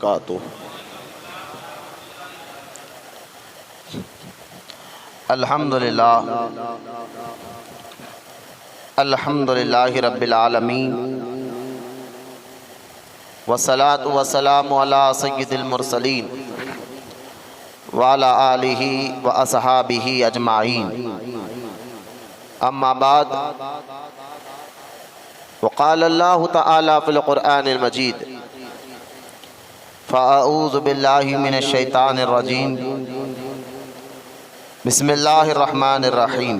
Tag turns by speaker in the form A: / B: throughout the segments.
A: وبرکاتہ۔ الحمدللہ رب العالمین، والصلاة والسلام علی سید المرسلین وعلی آلہ واصحابہ اجمعین، اما بعد، وقال اللہ تعالی فی القرآن المجید، فاعوذ باللہ من الشیطان الرجیم، بسم اللہ الرحمن الرحیم۔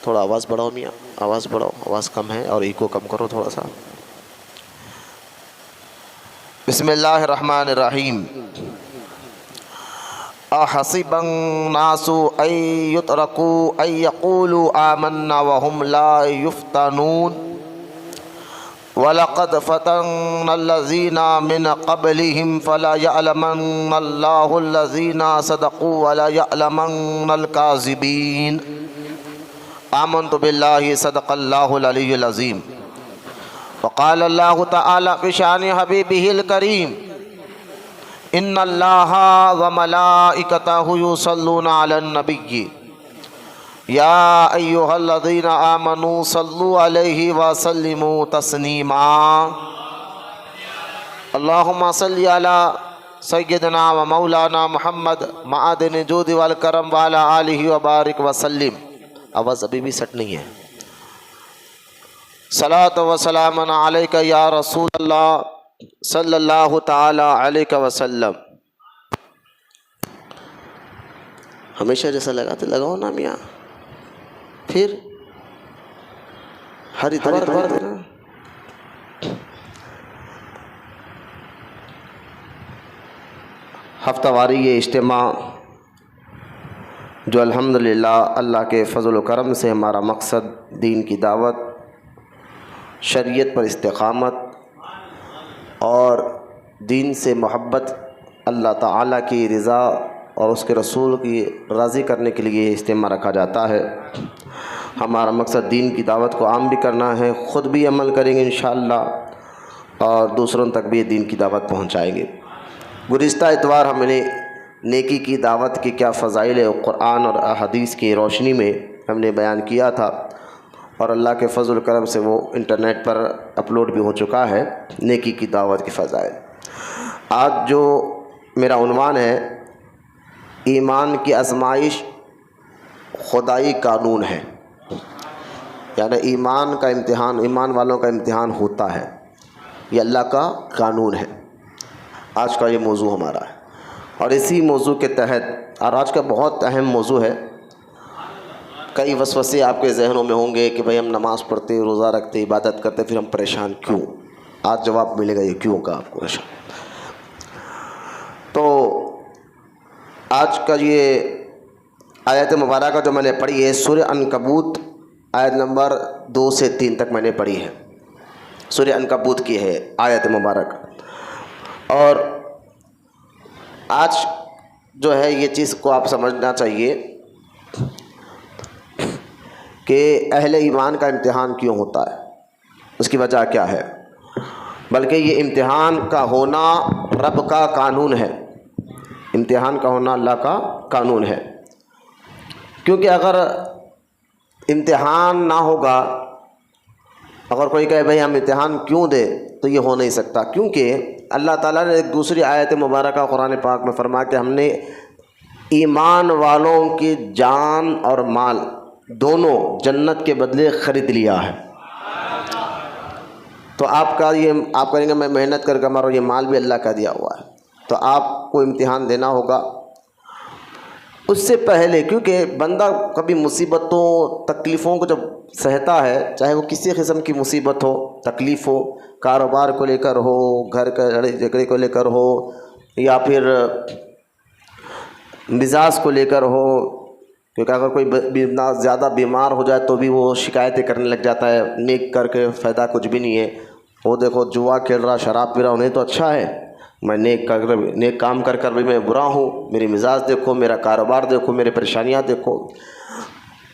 A: تھوڑا آواز بڑھاؤ میاں، آواز بڑھاؤ، آواز کم ہے اور ایکو کم کرو تھوڑا سا۔ بسم اللہ الرحمن الرحیم۔ احسب الناس ان یترکوا ان یقولوا آمنا وهم لا یفتنون وَلَقَدْ فَتَنَّا الَّذِينَ مِنْ قَبْلِهِمْ فَلَا يَعْلَمَنَّ اللَّهُ الَّذِينَ صَدَقُوا وَلَا يَعْلَمَنَّ الْكَاذِبِينَ۔ آمنت بِاللَّهِ صدق اللَّهُ الْعَلِيُّ الْعَظِيمُ۔ وقال اللہ تعالی فی شان حبیبہ الکریم، ان اللہ وملائکتہ یصلون علی النبی یا ایہا الذین آمنوا صلوا علیہ وسلموا تسلیما۔ اللہم صلی علی سیدنا و مولانا محمد معدن الجود والکرم وعلی آلہ وبارک وسلم۔ آواز ابھی بھی سٹ نہیں ہے۔ صلاۃ و سلام علیک یا رسول اللہ صلی اللہ تعالی علیہ وسلم۔ ہمیشہ جیسا لگاتے لگاؤ نا میاں، پھر ہر اتوار دینا۔ ہفتہ واری یہ اجتماع جو الحمدللہ اللہ کے فضل و کرم سے ہمارا مقصد دین کی دعوت، شریعت پر استقامت اور دین سے محبت، اللہ تعالیٰ کی رضا اور اس کے رسول کی راضی کرنے کے لیے یہ اجتماع رکھا جاتا ہے۔ ہمارا مقصد دین کی دعوت کو عام بھی کرنا ہے، خود بھی عمل کریں گے انشاءاللہ اور دوسروں تک بھی دین کی دعوت پہنچائیں گے۔ گزشتہ اتوار ہم نے نیکی کی دعوت کی کیا فضائل قرآن اور احادیث کی روشنی میں ہم نے بیان کیا تھا، اور اللہ کے فضل و کرم سے وہ انٹرنیٹ پر اپلوڈ بھی ہو چکا ہے، نیکی کی دعوت کی فضائل۔ آج جو میرا عنوان ہے، ایمان کی آزمائش خدائی قانون ہے، یعنی ایمان کا امتحان، ایمان والوں کا امتحان ہوتا ہے، یہ اللہ کا قانون ہے۔ آج کا یہ موضوع ہمارا ہے، اور اسی موضوع کے تحت، اور آج کا بہت اہم موضوع ہے، کئی وسوسے آپ کے ذہنوں میں ہوں گے کہ بھئی ہم نماز پڑھتے، روزہ رکھتے، عبادت کرتے، پھر ہم پریشان کیوں؟ آج جواب ملے گا یہ کیوں کا آپ کو۔ تو آج کا یہ آیت مبارکہ جو میں نے پڑھی ہے، سورہ عنکبوت آیت نمبر 2 سے 3 تک میں نے پڑھی ہے، سورہ عنکبوت کی ہے آیت مبارک۔ اور آج جو ہے یہ چیز کو آپ سمجھنا چاہیے کہ اہل ایمان کا امتحان کیوں ہوتا ہے، اس کی وجہ کیا ہے، بلکہ یہ امتحان کا ہونا رب کا قانون ہے، امتحان کا ہونا اللہ کا قانون ہے۔ کیونکہ اگر امتحان نہ ہوگا، اگر کوئی کہے بھئی ہم امتحان کیوں دے، تو یہ ہو نہیں سکتا، کیونکہ اللہ تعالیٰ نے ایک دوسری آیت مبارکہ قرآن پاک میں فرمایا کہ ہم نے ایمان والوں کی جان اور مال دونوں جنت کے بدلے خرید لیا ہے۔ تو آپ کہیں گے میں محنت کر کے ہمارا یہ مال بھی اللہ کا دیا ہوا ہے، تو آپ کو امتحان دینا ہوگا اس سے پہلے، کیونکہ بندہ کبھی مصیبتوں تکلیفوں کو جب سہتا ہے، چاہے وہ کسی قسم کی مصیبت ہو، تکلیف ہو، کاروبار کو لے کر ہو، گھر کے لڑائی جھگڑے کو لے کر ہو، یا پھر مزاج کو لے کر ہو، کیونکہ اگر کوئی زیادہ بیمار ہو جائے تو بھی وہ شکایتیں کرنے لگ جاتا ہے، نیک کر کے فائدہ کچھ بھی نہیں ہے، وہ دیکھو جوا کھیل رہا، شراب پی رہا، انہیں تو اچھا ہے، میں نیک کام کر کر بھی میں برا ہوں، میری مزاج دیکھو، میرا کاروبار دیکھو، میرے پریشانیاں دیکھو۔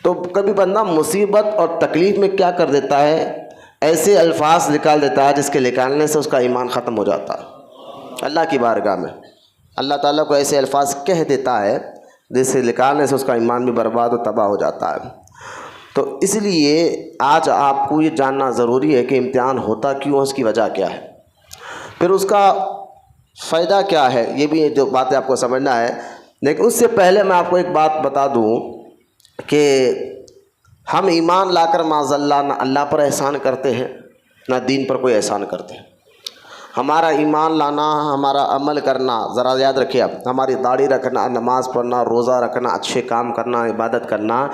A: تو کبھی بندہ مصیبت اور تکلیف میں کیا کر دیتا ہے، ایسے الفاظ نکال دیتا ہے جس کے نکالنے سے اس کا ایمان ختم ہو جاتا ہے اللہ کی بارگاہ میں. اللہ تعالیٰ کو ایسے الفاظ کہہ دیتا ہے جس سے نکالنے سے اس کا ایمان بھی برباد و تباہ ہو جاتا ہے. تو اس لیے آج آپ کو یہ جاننا ضروری ہے کہ امتحان ہوتا کیوں، اس کی وجہ کیا ہے، پھر اس کا فائدہ کیا ہے. یہ بھی جو باتیں آپ کو سمجھنا ہے. لیکن اس سے پہلے میں آپ کو ایک بات بتا دوں کہ ہم ایمان لا کر معاذ اللہ نہ اللہ پر احسان کرتے ہیں نہ دین پر کوئی احسان کرتے ہیں. ہمارا ایمان لانا، ہمارا عمل کرنا، ذرا یاد رکھیے آپ، ہماری داڑھی رکھنا، نماز پڑھنا، روزہ رکھنا، اچھے کام کرنا، عبادت کرنا،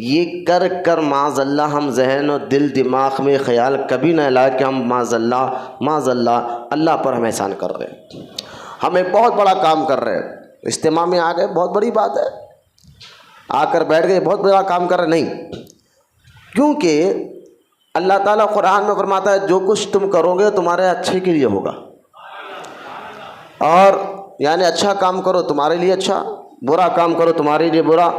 A: یہ کر کر معاذ اللہ ہم ذہن و دل دماغ میں خیال کبھی نہ لائے کہ ہم معاذ اللہ اللہ پر ہم احسان کر رہے ہیں، ہم ایک بہت بڑا کام کر رہے ہیں. اجتماع میں آ گئے بہت بڑی بات ہے، آ کر بیٹھ گئے بہت بڑا کام کر رہے نہیں، کیونکہ اللہ تعالیٰ قرآن میں فرماتا ہے جو کچھ تم کرو گے تمہارے اچھے کے لیے ہوگا، اور یعنی اچھا کام کرو تمہارے لیے اچھا، برا کام کرو تمہارے لیے برا.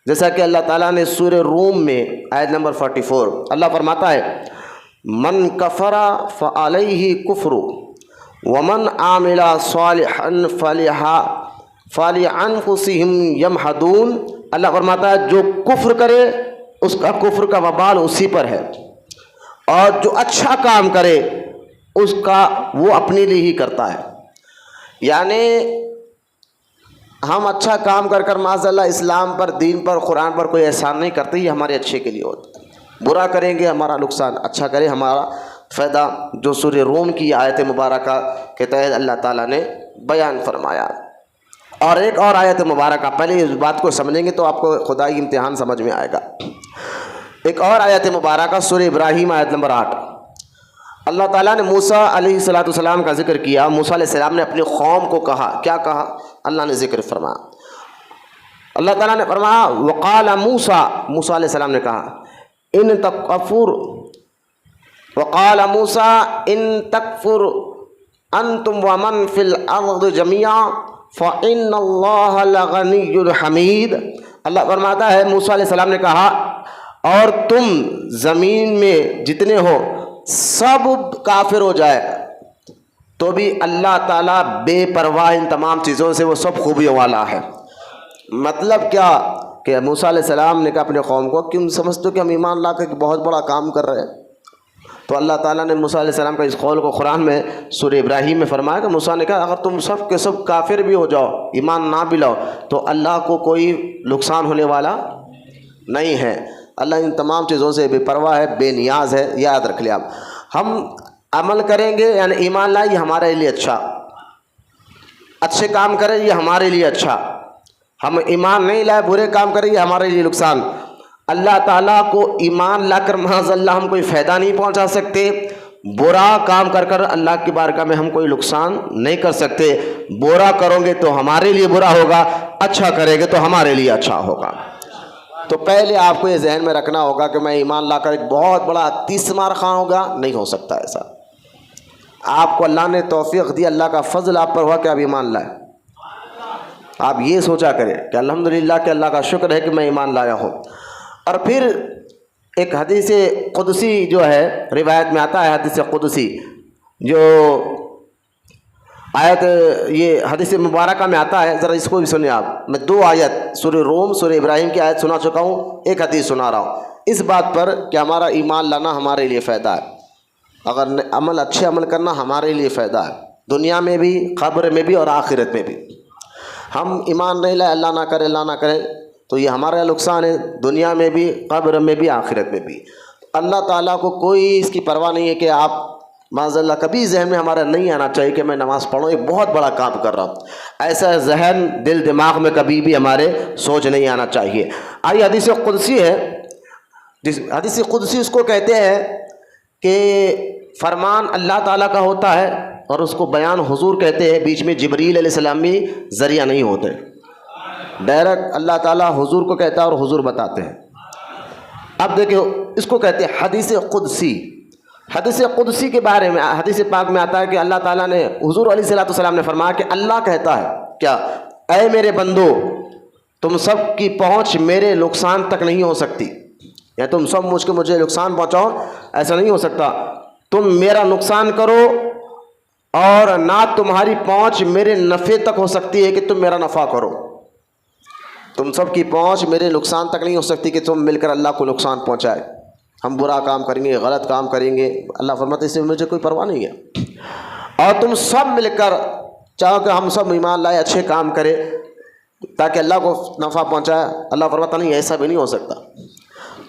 A: جیسا کہ اللہ تعالیٰ نے سورہ روم میں آیت نمبر 44 اللہ فرماتا ہے من کفر فعلیہ کفر ومن عامل صالحا فلانفسہم یمہدون. اللہ فرماتا ہے جو کفر کرے اس کا کفر کا وبال اسی پر ہے، اور جو اچھا کام کرے اس کا وہ اپنے لیے ہی کرتا ہے. یعنی ہم اچھا کام کر کر معاذ اللہ اسلام پر، دین پر، قرآن پر کوئی احسان نہیں کرتے، یہ ہمارے اچھے کے لیے ہوتا ہے. برا کریں گے ہمارا نقصان، اچھا کرے ہمارا فائدہ، جو سورہ روم کی آیت مبارکہ کے تحت اللہ تعالیٰ نے بیان فرمایا. اور ایک اور آیت مبارکہ، پہلے اس بات کو سمجھیں گے تو آپ کو خدائی امتحان سمجھ میں آئے گا. ایک اور آیت مبارکہ سورہ ابراہیم آیت نمبر 8 اللہ تعالیٰ نے موسیٰ علیہ السلام کا ذکر کیا. موسیٰ علیہ السلام نے اپنی قوم کو کہا، کیا کہا؟ اللہ نے ذکر فرمایا. اللہ تعالیٰ نے فرمایا وقال موسیٰ علیہ السلام نے کہا ان تکفر وقال موسیٰ ان تکفر انتم ومن فی الارض جميعا فإن اللہ لغنی حمید. اللہ فرماتا ہے موسیٰ علیہ السلام نے کہا اور تم زمین میں جتنے ہو سب کافر ہو جائے تو بھی اللہ تعالیٰ بے پرواہ ان تمام چیزوں سے، وہ سب خوبیوں والا ہے. مطلب کیا کہ موسیٰ علیہ السلام نے کہا اپنے قوم کو کہ تم سمجھتے ہو کہ ہم ایمان لا کر بہت بڑا کام کر رہے ہیں. تو اللہ تعالیٰ نے موسیٰ علیہ السلام کا اس قول کو قرآن میں سورہ ابراہیم میں فرمایا کہ موسیٰ نے کہا اگر تم سب کے سب کافر بھی ہو جاؤ، ایمان نہ بھی لاؤ، تو اللہ کو کوئی نقصان ہونے والا نہیں ہے. اللہ ان تمام چیزوں سے بے پرواہ ہے، بے نیاز ہے. یاد رکھ لیں آپ، ہم عمل کریں گے یعنی ایمان لائے یہ ہمارے لیے اچھا، اچھے کام کریں یہ ہمارے لیے اچھا، ہم ایمان نہیں لائے برے کام کریں یہ ہمارے لیے نقصان. اللہ تعالیٰ کو ایمان لا کر معاذ اللہ ہم کوئی فائدہ نہیں پہنچا سکتے، برا کام کر کر اللہ کی بارگاہ میں ہم کوئی نقصان نہیں کر سکتے. برا کرو گے تو ہمارے لیے برا ہوگا، اچھا کریں گے تو ہمارے لیے اچھا ہوگا. تو پہلے آپ کو یہ ذہن میں رکھنا ہوگا کہ میں ایمان لا کر ایک بہت بڑا 30 مار خواہ ہوگا، نہیں ہو سکتا ایسا. آپ کو اللہ نے توفیق دی، اللہ کا فضل آپ پر ہوا کہ آپ ایمان لائے. آپ یہ سوچا کریں کہ الحمدللہ کہ اللہ کا شکر ہے کہ میں ایمان لایا ہوں. اور پھر ایک حدیث قدسی جو ہے روایت میں آتا ہے، حدیث قدسی جو آیت یہ حدیث مبارکہ میں آتا ہے، ذرا اس کو بھی سنیں آپ. میں 2 آیت سورہ روم سورہ ابراہیم کی آیت سنا چکا ہوں، ایک حدیث سنا رہا ہوں اس بات پر کہ ہمارا ایمان لانا ہمارے لیے فائدہ ہے. اگر اچھے عمل کرنا ہمارے لیے فائدہ ہے، دنیا میں بھی، قبر میں بھی اور آخرت میں بھی. ہم ایمان نہیں لائے، اللہ نہ کرے تو یہ ہمارا نقصان ہے، دنیا میں بھی، قبر میں بھی، آخرت میں بھی. اللہ تعالیٰ کو کوئی اس کی پرواہ نہیں ہے کہ آپ معاذ اللہ کبھی ذہن میں ہمارا نہیں آنا چاہیے کہ میں نماز پڑھوں ایک بہت بڑا کام کر رہا ہوں. ایسا ذہن دل دماغ میں کبھی بھی ہمارے سوچ نہیں آنا چاہیے. آئیے حدیث قدسی ہے، حدیث قدسی اس کو کہتے ہیں کہ فرمان اللہ تعالیٰ کا ہوتا ہے اور اس کو بیان حضور کہتے ہیں. بیچ میں جبریل علیہ السلام بھی ذریعہ نہیں ہوتے، ڈائریکٹ اللہ تعالیٰ حضور کو کہتا ہے اور حضور بتاتے ہیں. اب دیکھو اس کو کہتے ہیں حدیث قدسی. حدیث قدسی کے بارے میں حدیث پاک میں آتا ہے کہ اللہ تعالیٰ نے، حضور علیہ السلام نے فرمایا کہ اللہ کہتا ہے کیا، اے میرے بندو تم سب کی پہنچ میرے نقصان تک نہیں ہو سکتی. یا تم سب مجھ کے مجھے نقصان پہنچاؤ، ایسا نہیں ہو سکتا. تم میرا نقصان کرو اور نہ تمہاری پہنچ میرے نفع تک ہو سکتی ہے کہ تم میرا نفع کرو. تم سب کی پہنچ میرے نقصان تک نہیں ہو سکتی کہ تم مل کر اللہ کو نقصان پہنچائے. ہم برا کام کریں گے، غلط کام کریں گے، اللہ فرماتے اس سے مجھے کوئی پرواہ نہیں ہے. اور تم سب مل کر چاہو کہ ہم سب ایمان لائے، اچھے کام کرے تاکہ اللہ کو نفع پہنچائے. اللہ فرماتا نہیں، ایسا بھی نہیں ہو سکتا.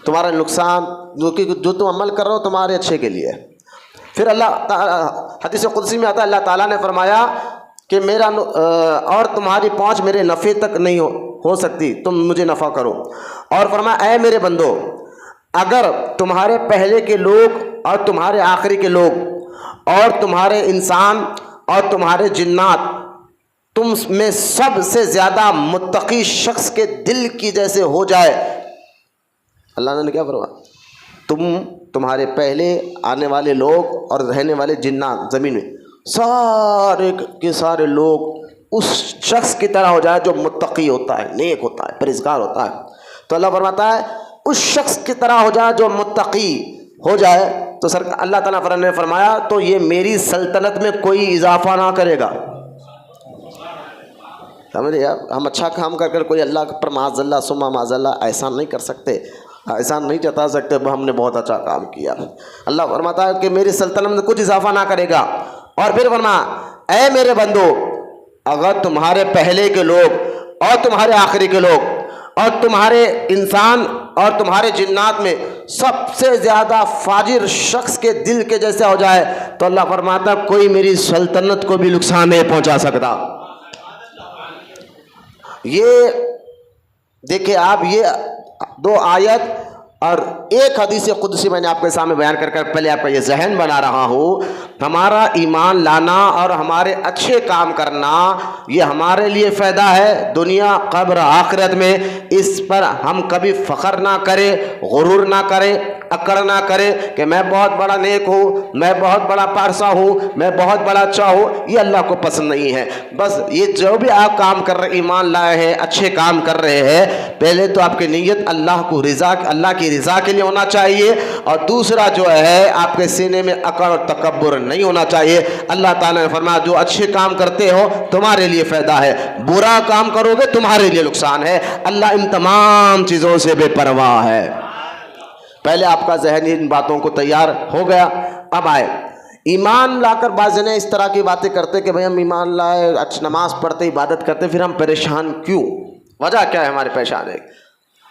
A: تمہارا نقصان جو تم عمل کر رہے ہو تمہارے اچھے کے لیے. پھر اللہ حدیث قدسی میں آتا ہے، اللہ تعالیٰ نے فرمایا کہ میرا اور تمہاری پہنچ میرے نفع تک نہیں ہو سکتی، تم مجھے نفع کرو. اور فرمایا اے میرے بندو، اگر تمہارے پہلے کے لوگ اور تمہارے آخری کے لوگ اور تمہارے انسان اور تمہارے جنات تم میں سب سے زیادہ متقی شخص کے دل کی جیسے ہو جائے. اللہ نے کیا فرمایا؟ تمہارے پہلے آنے والے لوگ اور رہنے والے جنات زمین میں سارے کے سارے لوگ اس شخص کی طرح ہو جائے جو متقی ہوتا ہے، نیک ہوتا ہے، پرہیزگار ہوتا ہے. تو اللہ فرماتا ہے اس شخص کی طرح ہو جائے جو متقی ہو جائے. تو اللہ تعالیٰ نے فرمایا تو یہ میری سلطنت میں کوئی اضافہ نہ کرے گا. سمجھے؟ ہم اچھا کام کر کر کوئی اللہ پر معاذ اللہ ثم معاذ اللہ احسان نہیں کر سکتے، احسان نہیں جتا سکتے ہم نے بہت اچھا کام کیا. اللہ فرماتا ہے کہ میری سلطنت میں کچھ اضافہ نہ کرے گا. اور پھر فرمایا اے میرے بندو، اگر تمہارے پہلے کے لوگ اور تمہارے آخری کے لوگ اور تمہارے انسان اور تمہارے جنات میں سب سے زیادہ فاجر شخص کے دل کے جیسے ہو جائے تو اللہ فرماتا کوئی میری سلطنت کو بھی نقصان نہیں پہنچا سکتا. یہ دیکھیں آپ، یہ دو آیت اور ایک حدیث قدسی میں نے آپ کے سامنے بیان کر کر پہلے آپ کا یہ ذہن بنا رہا ہوں. ہمارا ایمان لانا اور ہمارے اچھے کام کرنا یہ ہمارے لیے فائدہ ہے دنیا قبر آخرت میں. اس پر ہم کبھی فخر نہ کریں، غرور نہ کریں، اکڑ نہ کرے کہ میں بہت بڑا نیک ہوں، میں بہت بڑا پارسا ہوں، میں بہت بڑا اچھا ہوں. یہ اللہ کو پسند نہیں ہے. بس یہ جو بھی آپ کام کر رہے، ایمان لائے ہیں، اچھے کام کر رہے ہیں، پہلے تو آپ کی نیت اللہ کی رضا کے لیے ہونا چاہیے، اور دوسرا جو ہے آپ کے سینے میں اکڑ اور تکبر نہیں ہونا چاہیے. اللہ تعالیٰ نے فرمایا جو اچھے کام کرتے ہو تمہارے لیے فائدہ ہے، برا کام کرو گے تمہارے لیے نقصان ہے. اللہ ان تمام چیزوں سے بے پرواہ ہے. پہلے آپ کا ذہن ان باتوں کو تیار ہو گیا. اب آئے ایمان لا کر بعض جنے اس طرح کی باتیں کرتے کہ بھئی ہم ایمان لائے، نماز پڑھتے، عبادت کرتے، پھر ہم پریشان کیوں؟ وجہ کیا ہے ہمارے پریشان ہے؟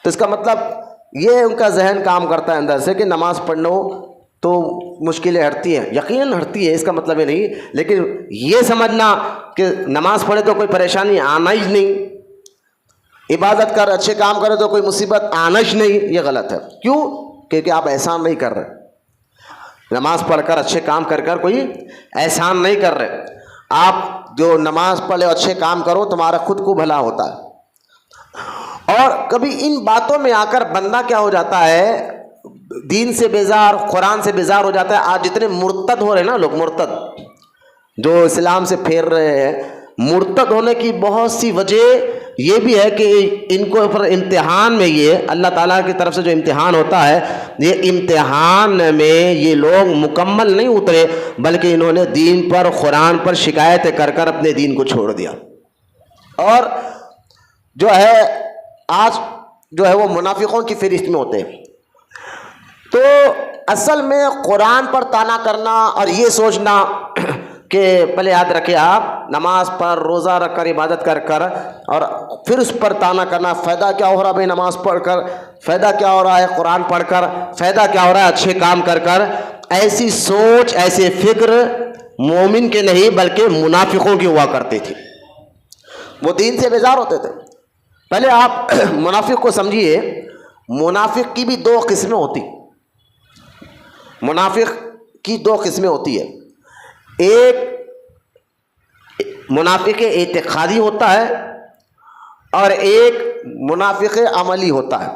A: تو اس کا مطلب یہ ان کا ذہن کام کرتا ہے اندر سے کہ نماز پڑھنا تو مشکلیں ہٹتی ہیں. یقیناً ہٹتی ہے، اس کا مطلب یہ نہیں، لیکن یہ سمجھنا کہ نماز پڑھے تو کوئی پریشانی آنا ہی نہیں، عبادت کر اچھے کام کرے تو کوئی مصیبت آنا ہی نہیں، یہ غلط ہے. کیوں؟ کیونکہ آپ احسان نہیں کر رہے. نماز پڑھ کر اچھے کام کر کر کوئی احسان نہیں کر رہے. آپ جو نماز پڑھے اچھے کام کرو تمہارا خود کو بھلا ہوتا ہے. اور کبھی ان باتوں میں آ کر بندہ کیا ہو جاتا ہے، دین سے بیزار، قرآن سے بیزار ہو جاتا ہے. آج جتنے مرتد ہو رہے ہیں نا لوگ، مرتد جو اسلام سے پھیر رہے ہیں، مرتد ہونے کی بہت سی وجہ یہ بھی ہے کہ ان کو پر امتحان میں، یہ اللہ تعالیٰ کی طرف سے جو امتحان ہوتا ہے، یہ امتحان میں یہ لوگ مکمل نہیں اترے، بلکہ انہوں نے دین پر، قرآن پر شکایتیں کر کر اپنے دین کو چھوڑ دیا. اور جو ہے آج جو ہے وہ منافقوں کی فہرست میں ہوتے ہیں. تو اصل میں قرآن پر طعنا کرنا اور یہ سوچنا کہ پہلے یاد رکھے آپ نماز پر، روزہ رکھ کر، عبادت کر کر، اور پھر اس پر طعنا کرنا فائدہ کیا ہو رہا بھائی نماز پڑھ کر، فائدہ کیا ہو رہا ہے قرآن پڑھ کر، فائدہ کیا ہو رہا ہے اچھے کام کر کر. ایسی سوچ، ایسے فکر مومن کے نہیں بلکہ منافقوں کی ہوا کرتی تھی. وہ دین سے بیزار ہوتے تھے. پہلے آپ منافق کو سمجھیے، منافق کی بھی دو قسمیں ہوتی. منافق کی دو قسمیں ہوتی ہے. ایک منافق اعتقادی ہوتا ہے اور ایک منافق عملی ہوتا ہے.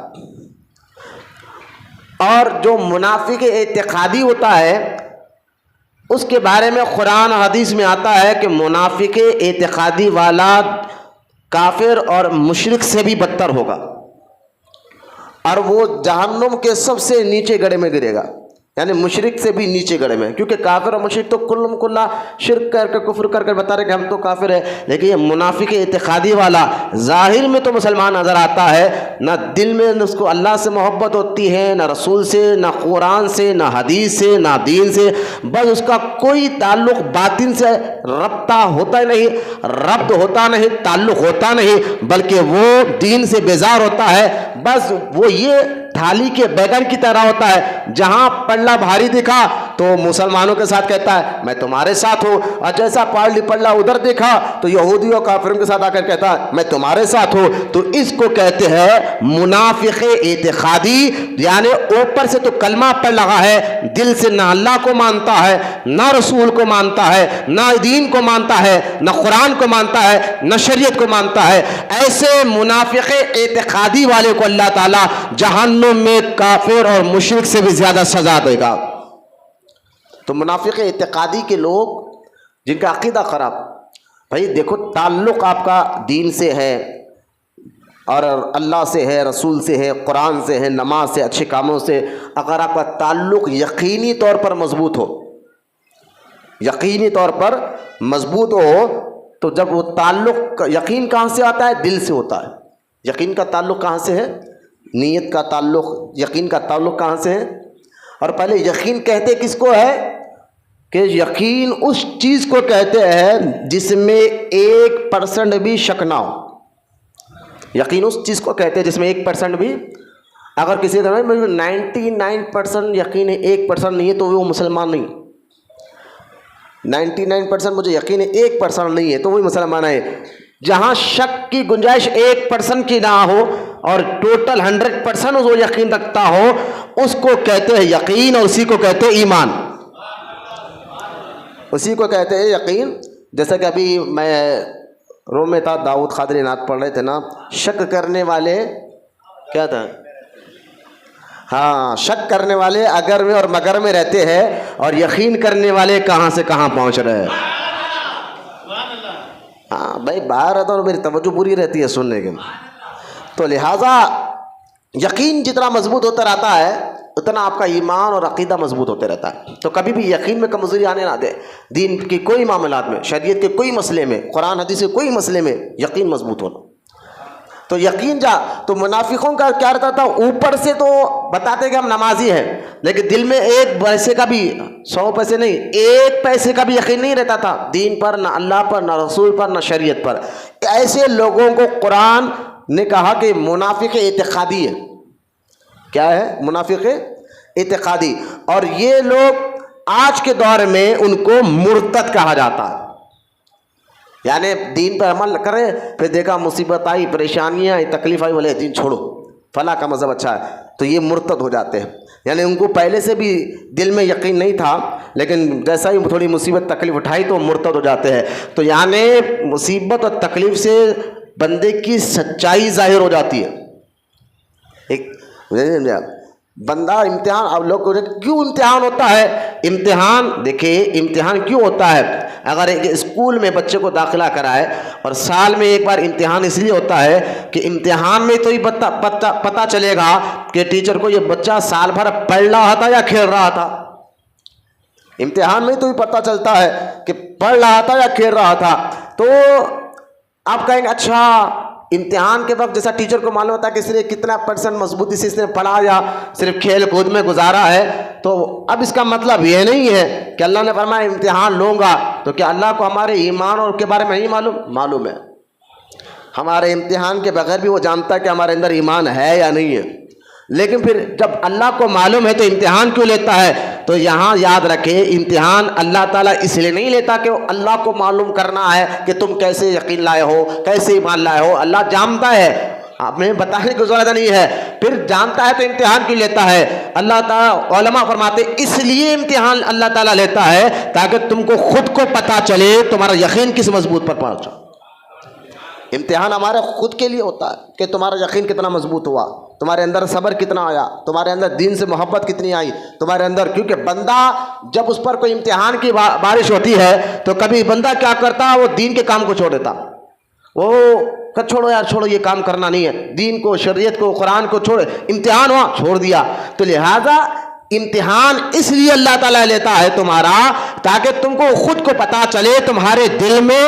A: اور جو منافق اعتقادی ہوتا ہے اس کے بارے میں قرآن و حدیث میں آتا ہے کہ منافق اعتقادی والا کافر اور مشرک سے بھی بدتر ہوگا. اور وہ جہنم کے سب سے نیچے گڑھے میں گرے گا، یعنی مشرک سے بھی نیچے گڑھے میں، کیونکہ کافر اور مشرک تو کلہ شرک کر کے کفر کر بتا رہے کہ ہم تو کافر ہیں، لیکن یہ منافق اعتقادی والا ظاہر میں تو مسلمان نظر آتا ہے، نہ دل میں اس کو اللہ سے محبت ہوتی ہے، نہ رسول سے، نہ قرآن سے، نہ حدیث سے، نہ دین سے، بس اس کا کوئی تعلق باطن سے ربطہ ہوتا ہی نہیں، ربط ہوتا نہیں، تعلق ہوتا نہیں، بلکہ وہ دین سے بیزار ہوتا ہے، بس وہ یہ تھالی کے بیگن کی طرح ہوتا ہے، جہاں پلڑا بھاری دکھا تو مسلمانوں کے ساتھ کہتا ہے میں تمہارے ساتھ ہوں، اور جیسا پلڑا ادھر دیکھا تو یہودیوں اور کافروں کے ساتھ آ کر کہتا ہے میں تمہارے ساتھ ہوں، تو اس کو کہتے ہیں منافق اعتقادی، یعنی اوپر سے تو کلمہ پڑھ لگا ہے، دل سے نہ اللہ کو مانتا ہے، نہ رسول کو مانتا ہے، نہ دین کو مانتا ہے، نہ قرآن کو مانتا ہے، نہ شریعت کو مانتا ہے، ایسے منافق اعتقادی والے کو اللہ تعالی جہنم میں کافر اور مشرک سے بھی زیادہ سزا دے گا۔ تو منافق اعتقادی کے لوگ جن کا عقیدہ خراب، بھائی دیکھو تعلق آپ کا دین سے ہے اور اللہ سے ہے، رسول سے ہے، قرآن سے ہے، نماز سے، اچھے کاموں سے، اگر آپ کا تعلق یقینی طور پر مضبوط ہو، یقینی طور پر مضبوط ہو، تو جب وہ تعلق، یقین کہاں سے آتا ہے؟ دل سے ہوتا ہے۔ یقین کا تعلق کہاں سے ہے؟ نیت کا تعلق، یقین کا تعلق کہاں سے ہے؟ اور پہلے یقین کہتے کس کو ہے؟ کہ یقین اس چیز کو کہتے ہیں جس میں 1% بھی شک نہ ہو۔ یقین اس چیز کو کہتے ہیں جس میں 1% بھی، اگر کسی طرح 99% یقین ہے 1% نہیں ہے تو وہ مسلمان نہیں، 99% مجھے یقین ہے 1% نہیں ہے تو وہی مسلمان ہے۔ جہاں شک کی گنجائش 1% کی نہ ہو اور ٹوٹل 100% وہ یقین رکھتا ہو، اس کو کہتے ہیں یقین، اور اسی کو کہتے ہیں ایمان، اسی کو کہتے ہیں یقین۔ جیسا کہ ابھی میں روم میں تھا، داؤد خادری نعت پڑھ رہے تھے نا، شک کرنے والے کیا تھا؟ ہاں، شک کرنے والے اگر میں اور مگر میں رہتے ہیں، اور یقین کرنے والے کہاں سے کہاں پہنچ رہے ہیں۔ ہاں بھائی، باہر رہتا اور میری توجہ پوری رہتی ہے سننے کے، تو لہٰذا یقین جتنا مضبوط ہوتا رہتا ہے اتنا آپ کا ایمان اور عقیدہ مضبوط ہوتے رہتا ہے۔ تو کبھی بھی یقین میں کمزوری آنے نہ دے، دین کی کوئی معاملات میں، شریعت کے کوئی مسئلے میں، قرآن حدیث کے کوئی مسئلے میں یقین مضبوط ہونا۔ تو یقین تو منافقوں کا کیا رہتا تھا؟ اوپر سے تو بتاتے کہ ہم نمازی ہیں، لیکن دل میں 1 پیسے کا بھی، 100 پیسے نہیں، 1 پیسے کا بھی یقین نہیں رہتا تھا، دین پر، نہ اللہ پر، نہ رسول پر، نہ شریعت پر۔ ایسے لوگوں کو قرآن نے کہا کہ منافق اعتقادی ہے۔ کیا ہے؟ منافق اعتقادی۔ اور یہ لوگ آج کے دور میں ان کو مرتد کہا جاتا ہے، یعنی دین پر عمل کرے، پھر دیکھا مصیبت آئی، پریشانیاں آئی، تکلیف آئی، بولے دین چھوڑو، فلاں کا مذہب اچھا ہے، تو یہ مرتد ہو جاتے ہیں۔ یعنی ان کو پہلے سے بھی دل میں یقین نہیں تھا، لیکن جیسا ہی تھوڑی مصیبت تکلیف اٹھائی تو مرتد ہو جاتے ہیں۔ تو یعنی مصیبت اور تکلیف سے بندے کی سچائی ظاہر ہو جاتی ہے۔ ایک بندہ امتحان، اب لوگ کیوں امتحان ہوتا ہے؟ امتحان دیکھیں، امتحان کیوں ہوتا ہے؟ اگر ایک اسکول میں بچے کو داخلہ کرائے اور سال میں ایک بار امتحان اس لیے ہوتا ہے کہ امتحان میں تو یہ پتہ چلے گا کہ ٹیچر کو یہ بچہ سال بھر پڑھ رہا تھا یا کھیل رہا تھا۔ امتحان میں تو یہ پتہ چلتا ہے کہ پڑھ رہا تھا یا کھیل رہا تھا۔ تو آپ کہیں گے اچھا امتحان کے وقت جیسا ٹیچر کو معلوم ہوتا ہے کہ اس نے کتنا % مضبوطی سے اس نے پڑھا یا صرف کھیل کود میں گزارا ہے، تو اب اس کا مطلب یہ نہیں ہے کہ اللہ نے فرمایا امتحان لوں گا تو کیا اللہ کو ہمارے ایمان اور کے بارے میں نہیں معلوم ہے؟ ہمارے امتحان کے بغیر بھی وہ جانتا ہے کہ ہمارے اندر ایمان ہے یا نہیں ہے۔ لیکن پھر جب اللہ کو معلوم ہے تو امتحان کیوں لیتا ہے؟ تو یہاں یاد رکھیں، امتحان اللہ تعالیٰ اس لیے نہیں لیتا کہ اللہ کو معلوم کرنا ہے کہ تم کیسے یقین لائے ہو، کیسے ایمان لائے ہو۔ اللہ جانتا ہے، ہمیں بتانے کی ضرورت نہیں ہے، پھر جانتا ہے تو امتحان کیوں لیتا ہے؟ اللہ تعالیٰ، علماء فرماتے اس لیے امتحان اللہ تعالیٰ لیتا ہے تاکہ تم کو خود کو پتہ چلے تمہارا یقین کس مضبوط پر پہنچا۔ امتحان ہمارے خود کے لیے ہوتا ہے کہ تمہارا یقین کتنا مضبوط ہوا، تمہارے اندر صبر کتنا آیا، تمہارے اندر دین سے محبت کتنی آئی تمہارے اندر۔ کیونکہ بندہ جب اس پر کوئی امتحان کی بارش ہوتی ہے تو کبھی بندہ کیا کرتا، وہ دین کے کام کو چھوڑ دیتا، وہ کہ چھوڑو یار چھوڑو، یہ کام کرنا نہیں ہے، دین کو، شریعت کو، قرآن کو چھوڑ، امتحان ہوا چھوڑ دیا. تو لہذا امتحان اس لیے اللہ تعالیٰ لیتا ہے تمہارا، تاکہ تم کو خود کو پتا چلے تمہارے دل میں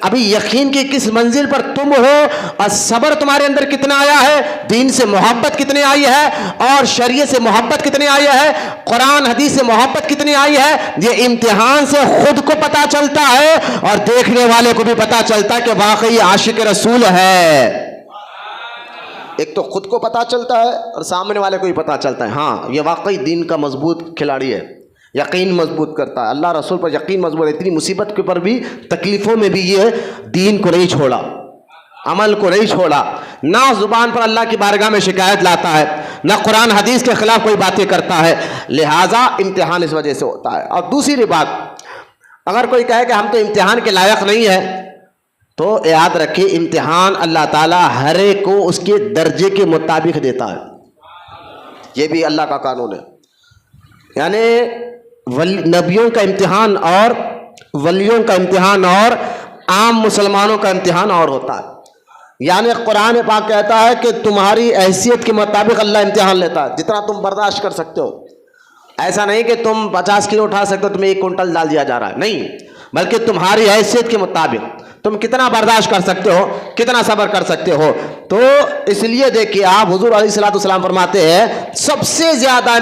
A: ابھی یقین کی کس منزل پر تم ہو، اور صبر تمہارے اندر کتنا آیا ہے، دین سے محبت کتنی آئی ہے، اور شریعت سے محبت کتنی آئی ہے، قرآن حدیث سے محبت کتنی آئی ہے. یہ امتحان سے خود کو پتا چلتا ہے اور دیکھنے والے کو بھی پتا چلتا ہے کہ واقعی عاشق رسول ہے. ایک تو خود کو پتا چلتا ہے اور سامنے والے کو بھی پتا چلتا ہے ہاں یہ واقعی دین کا مضبوط کھلاڑی ہے، یقین مضبوط کرتا ہے، اللہ رسول پر یقین مضبوط ہے، اتنی مصیبت کے پر بھی، تکلیفوں میں بھی یہ دین کو نہیں چھوڑا، عمل کو نہیں چھوڑا، نہ زبان پر اللہ کی بارگاہ میں شکایت لاتا ہے، نہ قرآن حدیث کے خلاف کوئی باتیں کرتا ہے. لہٰذا امتحان اس وجہ سے ہوتا ہے. اور دوسری بات، اگر کوئی کہے کہ ہم تو امتحان کے لائق نہیں ہیں، تو یاد رکھیں امتحان اللہ تعالیٰ ہر ایک کو اس کے درجے کے مطابق دیتا ہے. یہ بھی اللہ کا قانون ہے. یعنی نبیوں کا امتحان اور ولیوں کا امتحان اور عام مسلمانوں کا امتحان اور ہوتا ہے. یعنی قرآن پاک کہتا ہے کہ تمہاری حیثیت کے مطابق اللہ امتحان لیتا ہے، جتنا تم برداشت کر سکتے ہو. ایسا نہیں کہ تم 50 کلو اٹھا سکتے ہو تمہیں 1 کنٹل ڈال دیا جا رہا ہے، نہیں، بلکہ تمہاری حیثیت کے مطابق تم کتنا برداشت کر سکتے ہو، کتنا صبر کر سکتے ہو. تو اس لیے دیکھیے آپ حضور علیہ الصلوۃ والسلام فرماتے ہیں سب سے زیادہ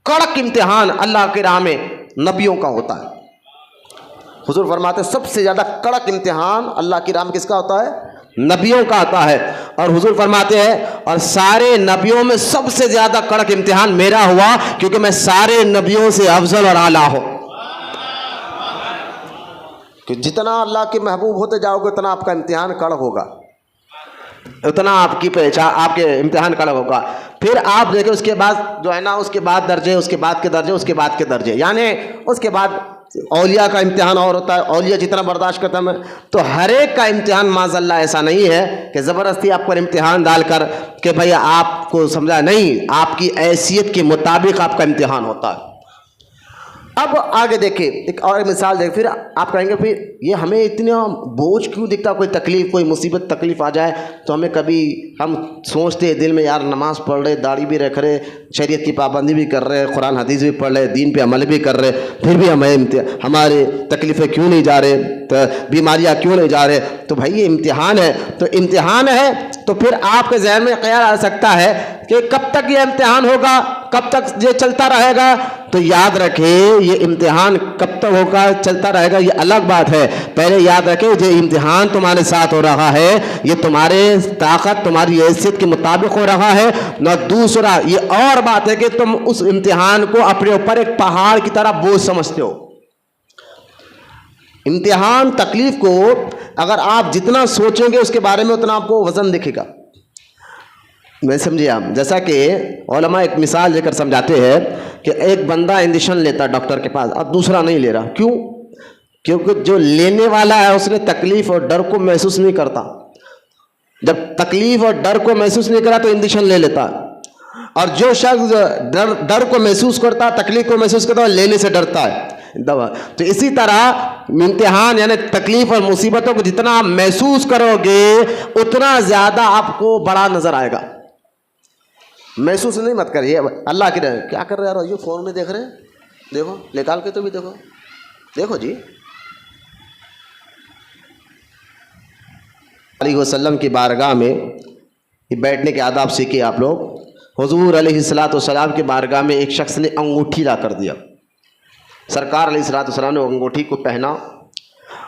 A: کڑک امتحان اللہ کی راہ میں نبیوں کا ہوتا ہے. حضور فرماتے ہیں سب سے زیادہ کڑک امتحان اللہ کی راہ میں کس کا ہوتا ہے؟ نبیوں کا ہوتا ہے. اور حضور فرماتے ہیں اور سارے نبیوں میں سب سے زیادہ کڑک امتحان میرا ہوا، کیونکہ میں سارے نبیوں سے افضل اور اعلیٰ ہوں. کہ جتنا اللہ کے محبوب ہوتے جاؤ گے اتنا آپ کا امتحان کڑک ہوگا، اتنا آپ کی پہچان، آپ کے امتحان کڑک ہوگا. پھر آپ دیکھیں اس کے بعد جو ہے نا، اس کے بعد درجے، اس کے بعد کے درجے، اس کے بعد کے درجے، یعنی اس کے بعد اولیاء کا امتحان اور ہوتا ہے. اولیاء جتنا برداشت کرتا ہے، تو ہر ایک کا امتحان معاذ اللہ ایسا نہیں ہے کہ زبردستی آپ پر امتحان ڈال کر کہ بھئی آپ کو سمجھا، نہیں، آپ کی حیثیت کے مطابق آپ کا امتحان ہوتا ہے. اب آگے دیکھیں ایک اور مثال دیکھ، پھر آپ کہیں گے پھر یہ ہمیں اتنا بوجھ کیوں دکھتا، کوئی تکلیف، کوئی مصیبت تکلیف آ جائے تو ہمیں کبھی ہم سوچتے دل میں یار نماز پڑھ رہے، داڑھی بھی رکھ رہے، شریعت کی پابندی بھی کر رہے، قرآن حدیث بھی پڑھ رہے، دین پہ عمل بھی کر رہے، پھر بھی ہمارے تکلیفیں کیوں نہیں جا رہے، بیماریاں کیوں نہیں جا رہے. تو بھائی یہ امتحان ہے. تو امتحان ہے تو پھر آپ کے ذہن میں خیال آ سکتا ہے کہ کب تک یہ امتحان ہوگا، کب تک یہ چلتا رہے گا. تو یاد رکھیں یہ امتحان کب تک ہوگا، چلتا رہے گا، یہ الگ بات ہے. پہلے یاد رکھیں یہ امتحان تمہارے ساتھ ہو رہا ہے، یہ تمہارے طاقت، تمہاری حیثیت کے مطابق ہو رہا ہے. نہ دوسرا یہ اور بات ہے کہ تم اس امتحان کو اپنے اوپر ایک پہاڑ کی طرح بوجھ سمجھتے ہو. امتحان تکلیف کو اگر آپ جتنا سوچیں گے اس کے بارے میں اتنا آپ کو وزن دکھے گا. میں سمجھے آپ، جیسا کہ علماء ایک مثال لے کر سمجھاتے ہیں کہ ایک بندہ انجیکشن لیتا ہے ڈاکٹر کے پاس اور دوسرا نہیں لے رہا. کیوں؟ کیونکہ جو لینے والا ہے اس نے تکلیف اور ڈر کو محسوس نہیں کرتا. جب تکلیف اور ڈر کو محسوس نہیں کرا تو انجیکشن لے لیتا ہے. اور جو شخص ڈر کو محسوس کرتا، تکلیف کو محسوس کرتا، لینے سے ڈرتا ہے دوا. تو اسی طرح امتحان یعنی تکلیف اور مصیبتوں کو جتنا محسوس کرو گے اتنا زیادہ آپ کو بڑا نظر آئے گا. محسوس نہیں مت کریے. اللہ کی رحمت کیا کر رہے ہیں یہ فون میں دیکھ رہے ہیں، دیکھو نکال کے تو بھی دیکھو، دیکھو جی. علیہ وسلم کی بارگاہ میں بیٹھنے کے آداب سیکھے آپ لوگ. حضور علیہ الصلوۃ والسلام کی بارگاہ میں ایک شخص نے انگوٹھی لا کر دیا. سرکار علیہ الصلوۃ والسلام نے انگوٹھی کو پہنا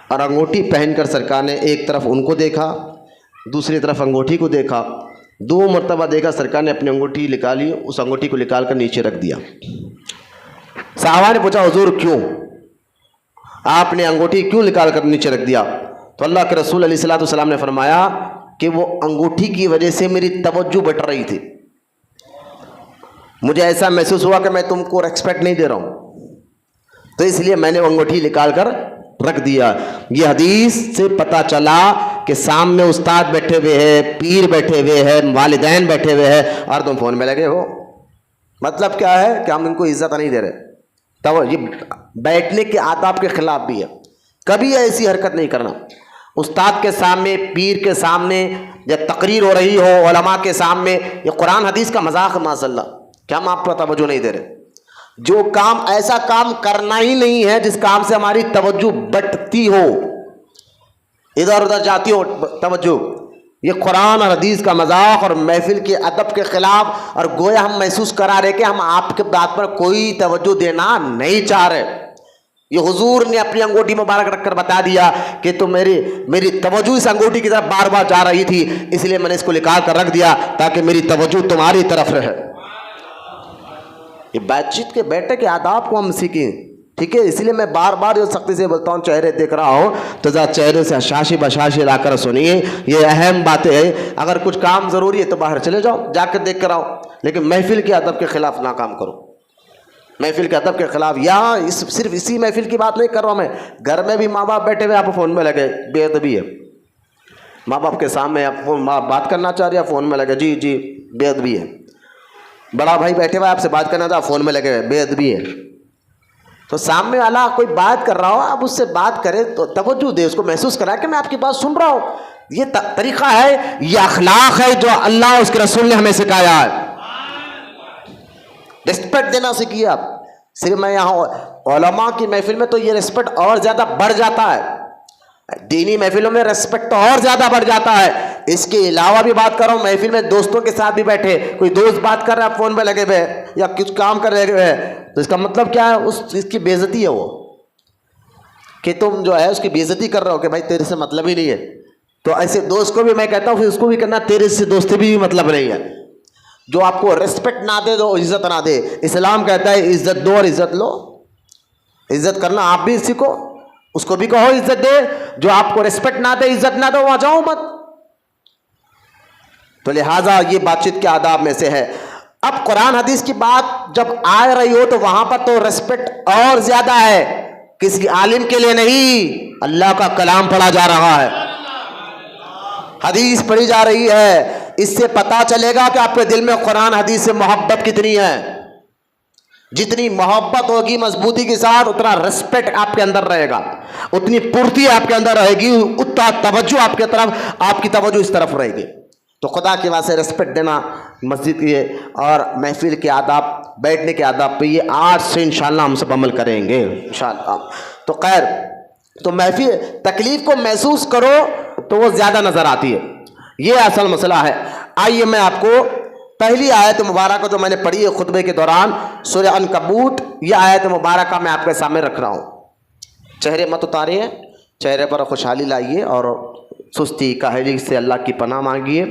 A: اور انگوٹھی پہن کر سرکار نے ایک طرف ان کو دیکھا، دوسری طرف انگوٹھی کو دیکھا. 2 مرتبہ دیکھا، سرکار نے اپنی انگوٹھی نکالی، اس انگوٹھی کو نکال کر نیچے رکھ دیا. صحابہ نے پوچھا حضور کیوں آپ نے انگوٹھی کیوں نکال کر نیچے رکھ دیا؟ تو اللہ کے رسول علیہ الصلوۃ والسلام نے فرمایا کہ وہ انگوٹھی کی وجہ سے میری توجہ بٹ رہی تھی. مجھے ایسا محسوس ہوا کہ میں تم کو ریسپیکٹ نہیں دے رہا ہوں، تو اس لیے میں نے وہ انگوٹھی نکال کر رکھ دیا. یہ حدیث سے پتہ چلا کہ سامنے استاد بیٹھے ہوئے ہیں، پیر بیٹھے ہوئے ہیں، والدین بیٹھے ہوئے ہیں اور تم فون میں لگے ہو. مطلب کیا ہے کہ ہم ان کو عزت نہیں دے رہے. تو یہ بیٹھنے کے آداب کے خلاف بھی ہے. کبھی ایسی حرکت نہیں کرنا. استاد کے سامنے، پیر کے سامنے، یا تقریر ہو رہی ہو علماء کے سامنے، یہ قرآن حدیث کا مذاق ہے معاذ اللہ، کیا ہم آپ پر توجہ نہیں دے رہے؟ جو کام ایسا کام کرنا ہی نہیں ہے جس کام سے ہماری توجہ بٹتی ہو، ادھر ادھر جاتی ہو توجہ، یہ قرآن اور حدیث کا مذاق اور محفل کے ادب کے خلاف، اور گویا ہم محسوس کرا رہے کہ ہم آپ کے بات پر کوئی توجہ دینا نہیں چاہ رہے۔ یہ حضور نے اپنی انگوٹھی مبارک رکھ کر بتا دیا کہ تو میری توجہ اس انگوٹھی کی طرف بار بار جا رہی تھی، اس لیے میں نے اس کو نکال کر رکھ دیا تاکہ میری توجہ تمہاری طرف رہے۔ یہ بات چیت کے بیٹے کے آداب کو ہم سیکھیں، ٹھیک ہے؟ اس لیے میں بار بار جو سختی سے بولتا ہوں، چہرے دیکھ رہا ہوں تو ذرا چہرے سے شاشی بشاشی لا کر سنیے، یہ اہم باتیں ہیں۔ اگر کچھ کام ضروری ہے تو باہر چلے جاؤ، جا کر دیکھ کر آؤ، لیکن محفل کے ادب کے خلاف نہ کام کرو، محفل کے ادب کے خلاف۔ یہاں صرف اسی محفل کی بات نہیں کر رہا ہوں میں، گھر میں بھی ماں باپ بیٹھے ہوئے آپ فون میں لگے، بے ادبی ہے۔ ماں باپ کے سامنے آپ بات کرنا چاہ رہے ہیں، فون میں لگے، جی جی، بے ادبی ہے۔ بڑا بھائی بیٹھے ہوئے آپ سے بات کرنا تھا، فون میں لگے، بے ادبی ہے۔ تو سامنے والا کوئی بات کر رہا ہو، آپ اس سے بات کریں تو توجہ دے، اس کو محسوس کرائے کہ میں آپ کی بات سن رہا ہوں۔ یہ طریقہ ہے، یہ اخلاق ہے جو اللہ اور اس کے رسول نے ہمیں سکھایا ہے۔ ریسپیکٹ دینا سیکھیے آپ۔ صرف میں یہاں علماء کی محفل میں تو یہ ریسپیکٹ اور زیادہ بڑھ جاتا ہے، دینی محفلوں میں ریسپیکٹ اور زیادہ بڑھ جاتا ہے۔ اس کے علاوہ بھی بات کر رہا ہوں، محفل میں دوستوں کے ساتھ بھی بیٹھے، کوئی دوست بات کر رہا ہے، فون پہ لگے ہوئے یا کچھ کام کر رہے ہوئے، تو اس کا مطلب کیا ہے؟ اس کی بے عزتی ہے، وہ کہ تم جو ہے اس کی بے عزتی کر رہے ہو کہ بھائی تیرے سے مطلب ہی نہیں ہے۔ تو ایسے دوست کو بھی میں کہتا ہوں پھر اس کو بھی کرنا، تیرے سے دوستی بھی مطلب نہیں ہے۔ جو آپ کو ریسپیکٹ نہ دے تو عزت نہ دے۔ اسلام کہتا ہے عزت دو اور عزت لو، عزت کرنا آپ بھی سیکھو، اس کو بھی کہو عزت دے۔ جو آپ کو ریسپیکٹ نہ دے، عزت نہ دو، وہاں جاؤ مت۔ تو لہٰذا یہ بات چیت کے آداب میں سے ہے۔ اب قرآن حدیث کی بات جب آ رہی ہو تو وہاں پر تو ریسپیکٹ اور زیادہ ہے، کسی عالم کے لیے نہیں، اللہ کا کلام پڑھا جا رہا ہے، حدیث پڑھی جا رہی ہے۔ اس سے پتا چلے گا کہ آپ کے دل میں قرآن حدیث سے محبت کتنی ہے۔ جتنی محبت ہوگی مضبوطی کے ساتھ، اتنا ریسپیکٹ آپ کے اندر رہے گا، اتنی پورتی آپ کے اندر رہے گی، اتنا توجہ آپ کی طرف، آپ کی توجہ اس طرف رہے گی۔ تو خدا کی واسطے ریسپیکٹ دینا مسجد کے اور محفل کے آداب، بیٹھنے کے آداب پہ یہ آج سے انشاءاللہ ہم سب عمل کریں گے انشاءاللہ۔ تو خیر، تو محفل تکلیف کو محسوس کرو تو وہ زیادہ نظر آتی ہے، یہ اصل مسئلہ ہے۔ آئیے میں آپ کو پہلی آیت مبارکہ جو میں نے پڑھی ہے خطبے کے دوران، سورہ عنکبوت، یہ آیت مبارکہ میں آپ کے سامنے رکھ رہا ہوں۔ چہرے مت اتاریے، چہرے پر خوشحالی لائیے اور سستی کاہلی سے اللہ کی پناہ مانگیے۔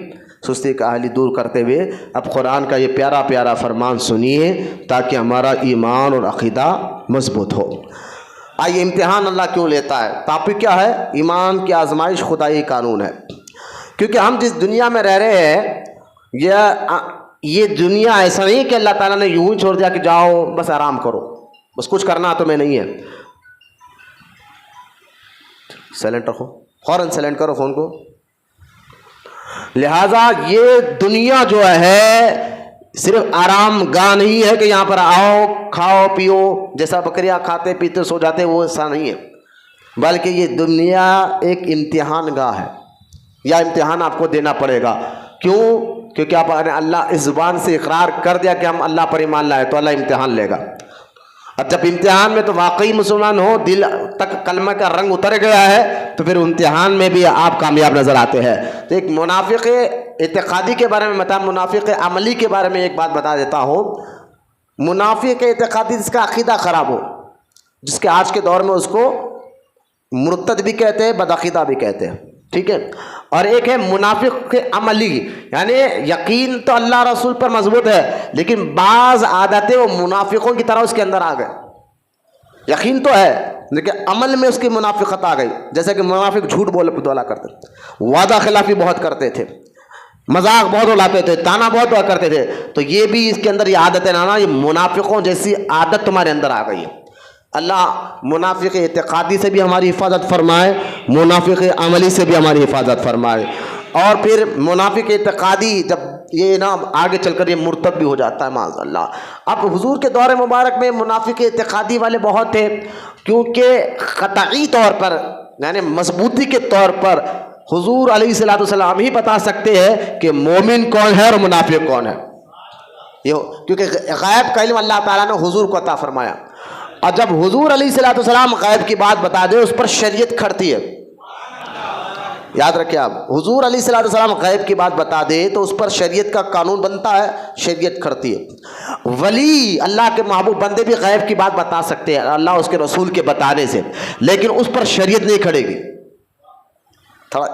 A: سستی کاہلی دور کرتے ہوئے اب قرآن کا یہ پیارا پیارا فرمان سنیے تاکہ ہمارا ایمان اور عقیدہ مضبوط ہو۔ آئیے، امتحان اللہ کیوں لیتا ہے؟ ٹاپک کیا ہے؟ ایمان کی آزمائش خدائی قانون ہے۔ کیونکہ ہم جس دنیا میں رہ رہے ہیں، یہ دنیا ایسا نہیں کہ اللہ تعالیٰ نے یوں ہی چھوڑ دیا کہ جاؤ بس آرام کرو، بس کچھ کرنا تمہیں نہیں ہے۔ سائلنٹ رکھو، فوراً سائلنٹ کرو فون کو۔ لہٰذا یہ دنیا جو ہے صرف آرام گاہ نہیں ہے کہ یہاں پر آؤ کھاؤ پیو، جیسا بکریاں کھاتے پیتے سو جاتے، وہ ایسا نہیں ہے، بلکہ یہ دنیا ایک امتحان گاہ ہے، یا امتحان آپ کو دینا پڑے گا۔ کیوں؟ کیونکہ آپ نے اللہ اس زبان سے اقرار کر دیا کہ ہم اللہ پر ایمان لائے، تو اللہ امتحان لے گا۔ اب جب امتحان میں تو واقعی مسلمان ہو، دل تک کلمہ کا رنگ اتر گیا ہے، تو پھر امتحان میں بھی آپ کامیاب نظر آتے ہیں۔ تو ایک منافق اعتقادی کے بارے میں بتا، منافق عملی کے بارے میں ایک بات بتا دیتا ہوں۔ منافق اعتقادی جس کا عقیدہ خراب ہو، جس کے آج کے دور میں اس کو مرتد بھی کہتے ہیں، بدعقیدہ بھی کہتے ہیں، ٹھیک ہے؟ اور ایک ہے منافق عملی، یعنی یقین تو اللہ رسول پر مضبوط ہے لیکن بعض عادتیں وہ منافقوں کی طرح اس کے اندر آ گئے۔ یقین تو ہے لیکن عمل میں اس کی منافقت آ گئی، جیسے کہ منافق جھوٹ بولا کرتے تھے، وعدہ خلافی بہت کرتے تھے، مذاق بہت اڑاتے تھے، تانا بہت کرتے تھے۔ تو یہ بھی اس کے اندر یہ عادتیں نا، یہ منافقوں جیسی عادت تمہارے اندر آ گئی ہے۔ اللہ منافق اعتقادی سے بھی ہماری حفاظت فرمائے، منافق عملی سے بھی ہماری حفاظت فرمائے۔ اور پھر منافق اعتقادی جب یہ نا آگے چل کر یہ مرتد بھی ہو جاتا ہے معاذ اللہ۔ اب حضور کے دور مبارک میں منافق اعتقادی والے بہت تھے، کیونکہ قطعی طور پر یعنی مضبوطی کے طور پر حضور علیہ الصلوۃ والسلام ہی بتا سکتے ہیں کہ مومن کون ہے اور منافق کون ہے، کیونکہ غیب کا علم اللہ تعالیٰ نے حضور کو عطا فرمایا، اور جب حضور علیہ الصلوۃ والسلام غیب کی بات بتا دے اس پر شریعت کھڑتی ہے۔ یاد رکھیں آپ، حضور علیہ الصلوۃ والسلام غیب کی بات بتا دے تو اس پر شریعت کا قانون بنتا ہے، شریعت کھڑتی ہے۔ ولی اللہ کے محبوب بندے بھی غیب کی بات بتا سکتے ہیں اللہ اس کے رسول کے بتانے سے، لیکن اس پر شریعت نہیں کھڑے گی۔ تھوڑا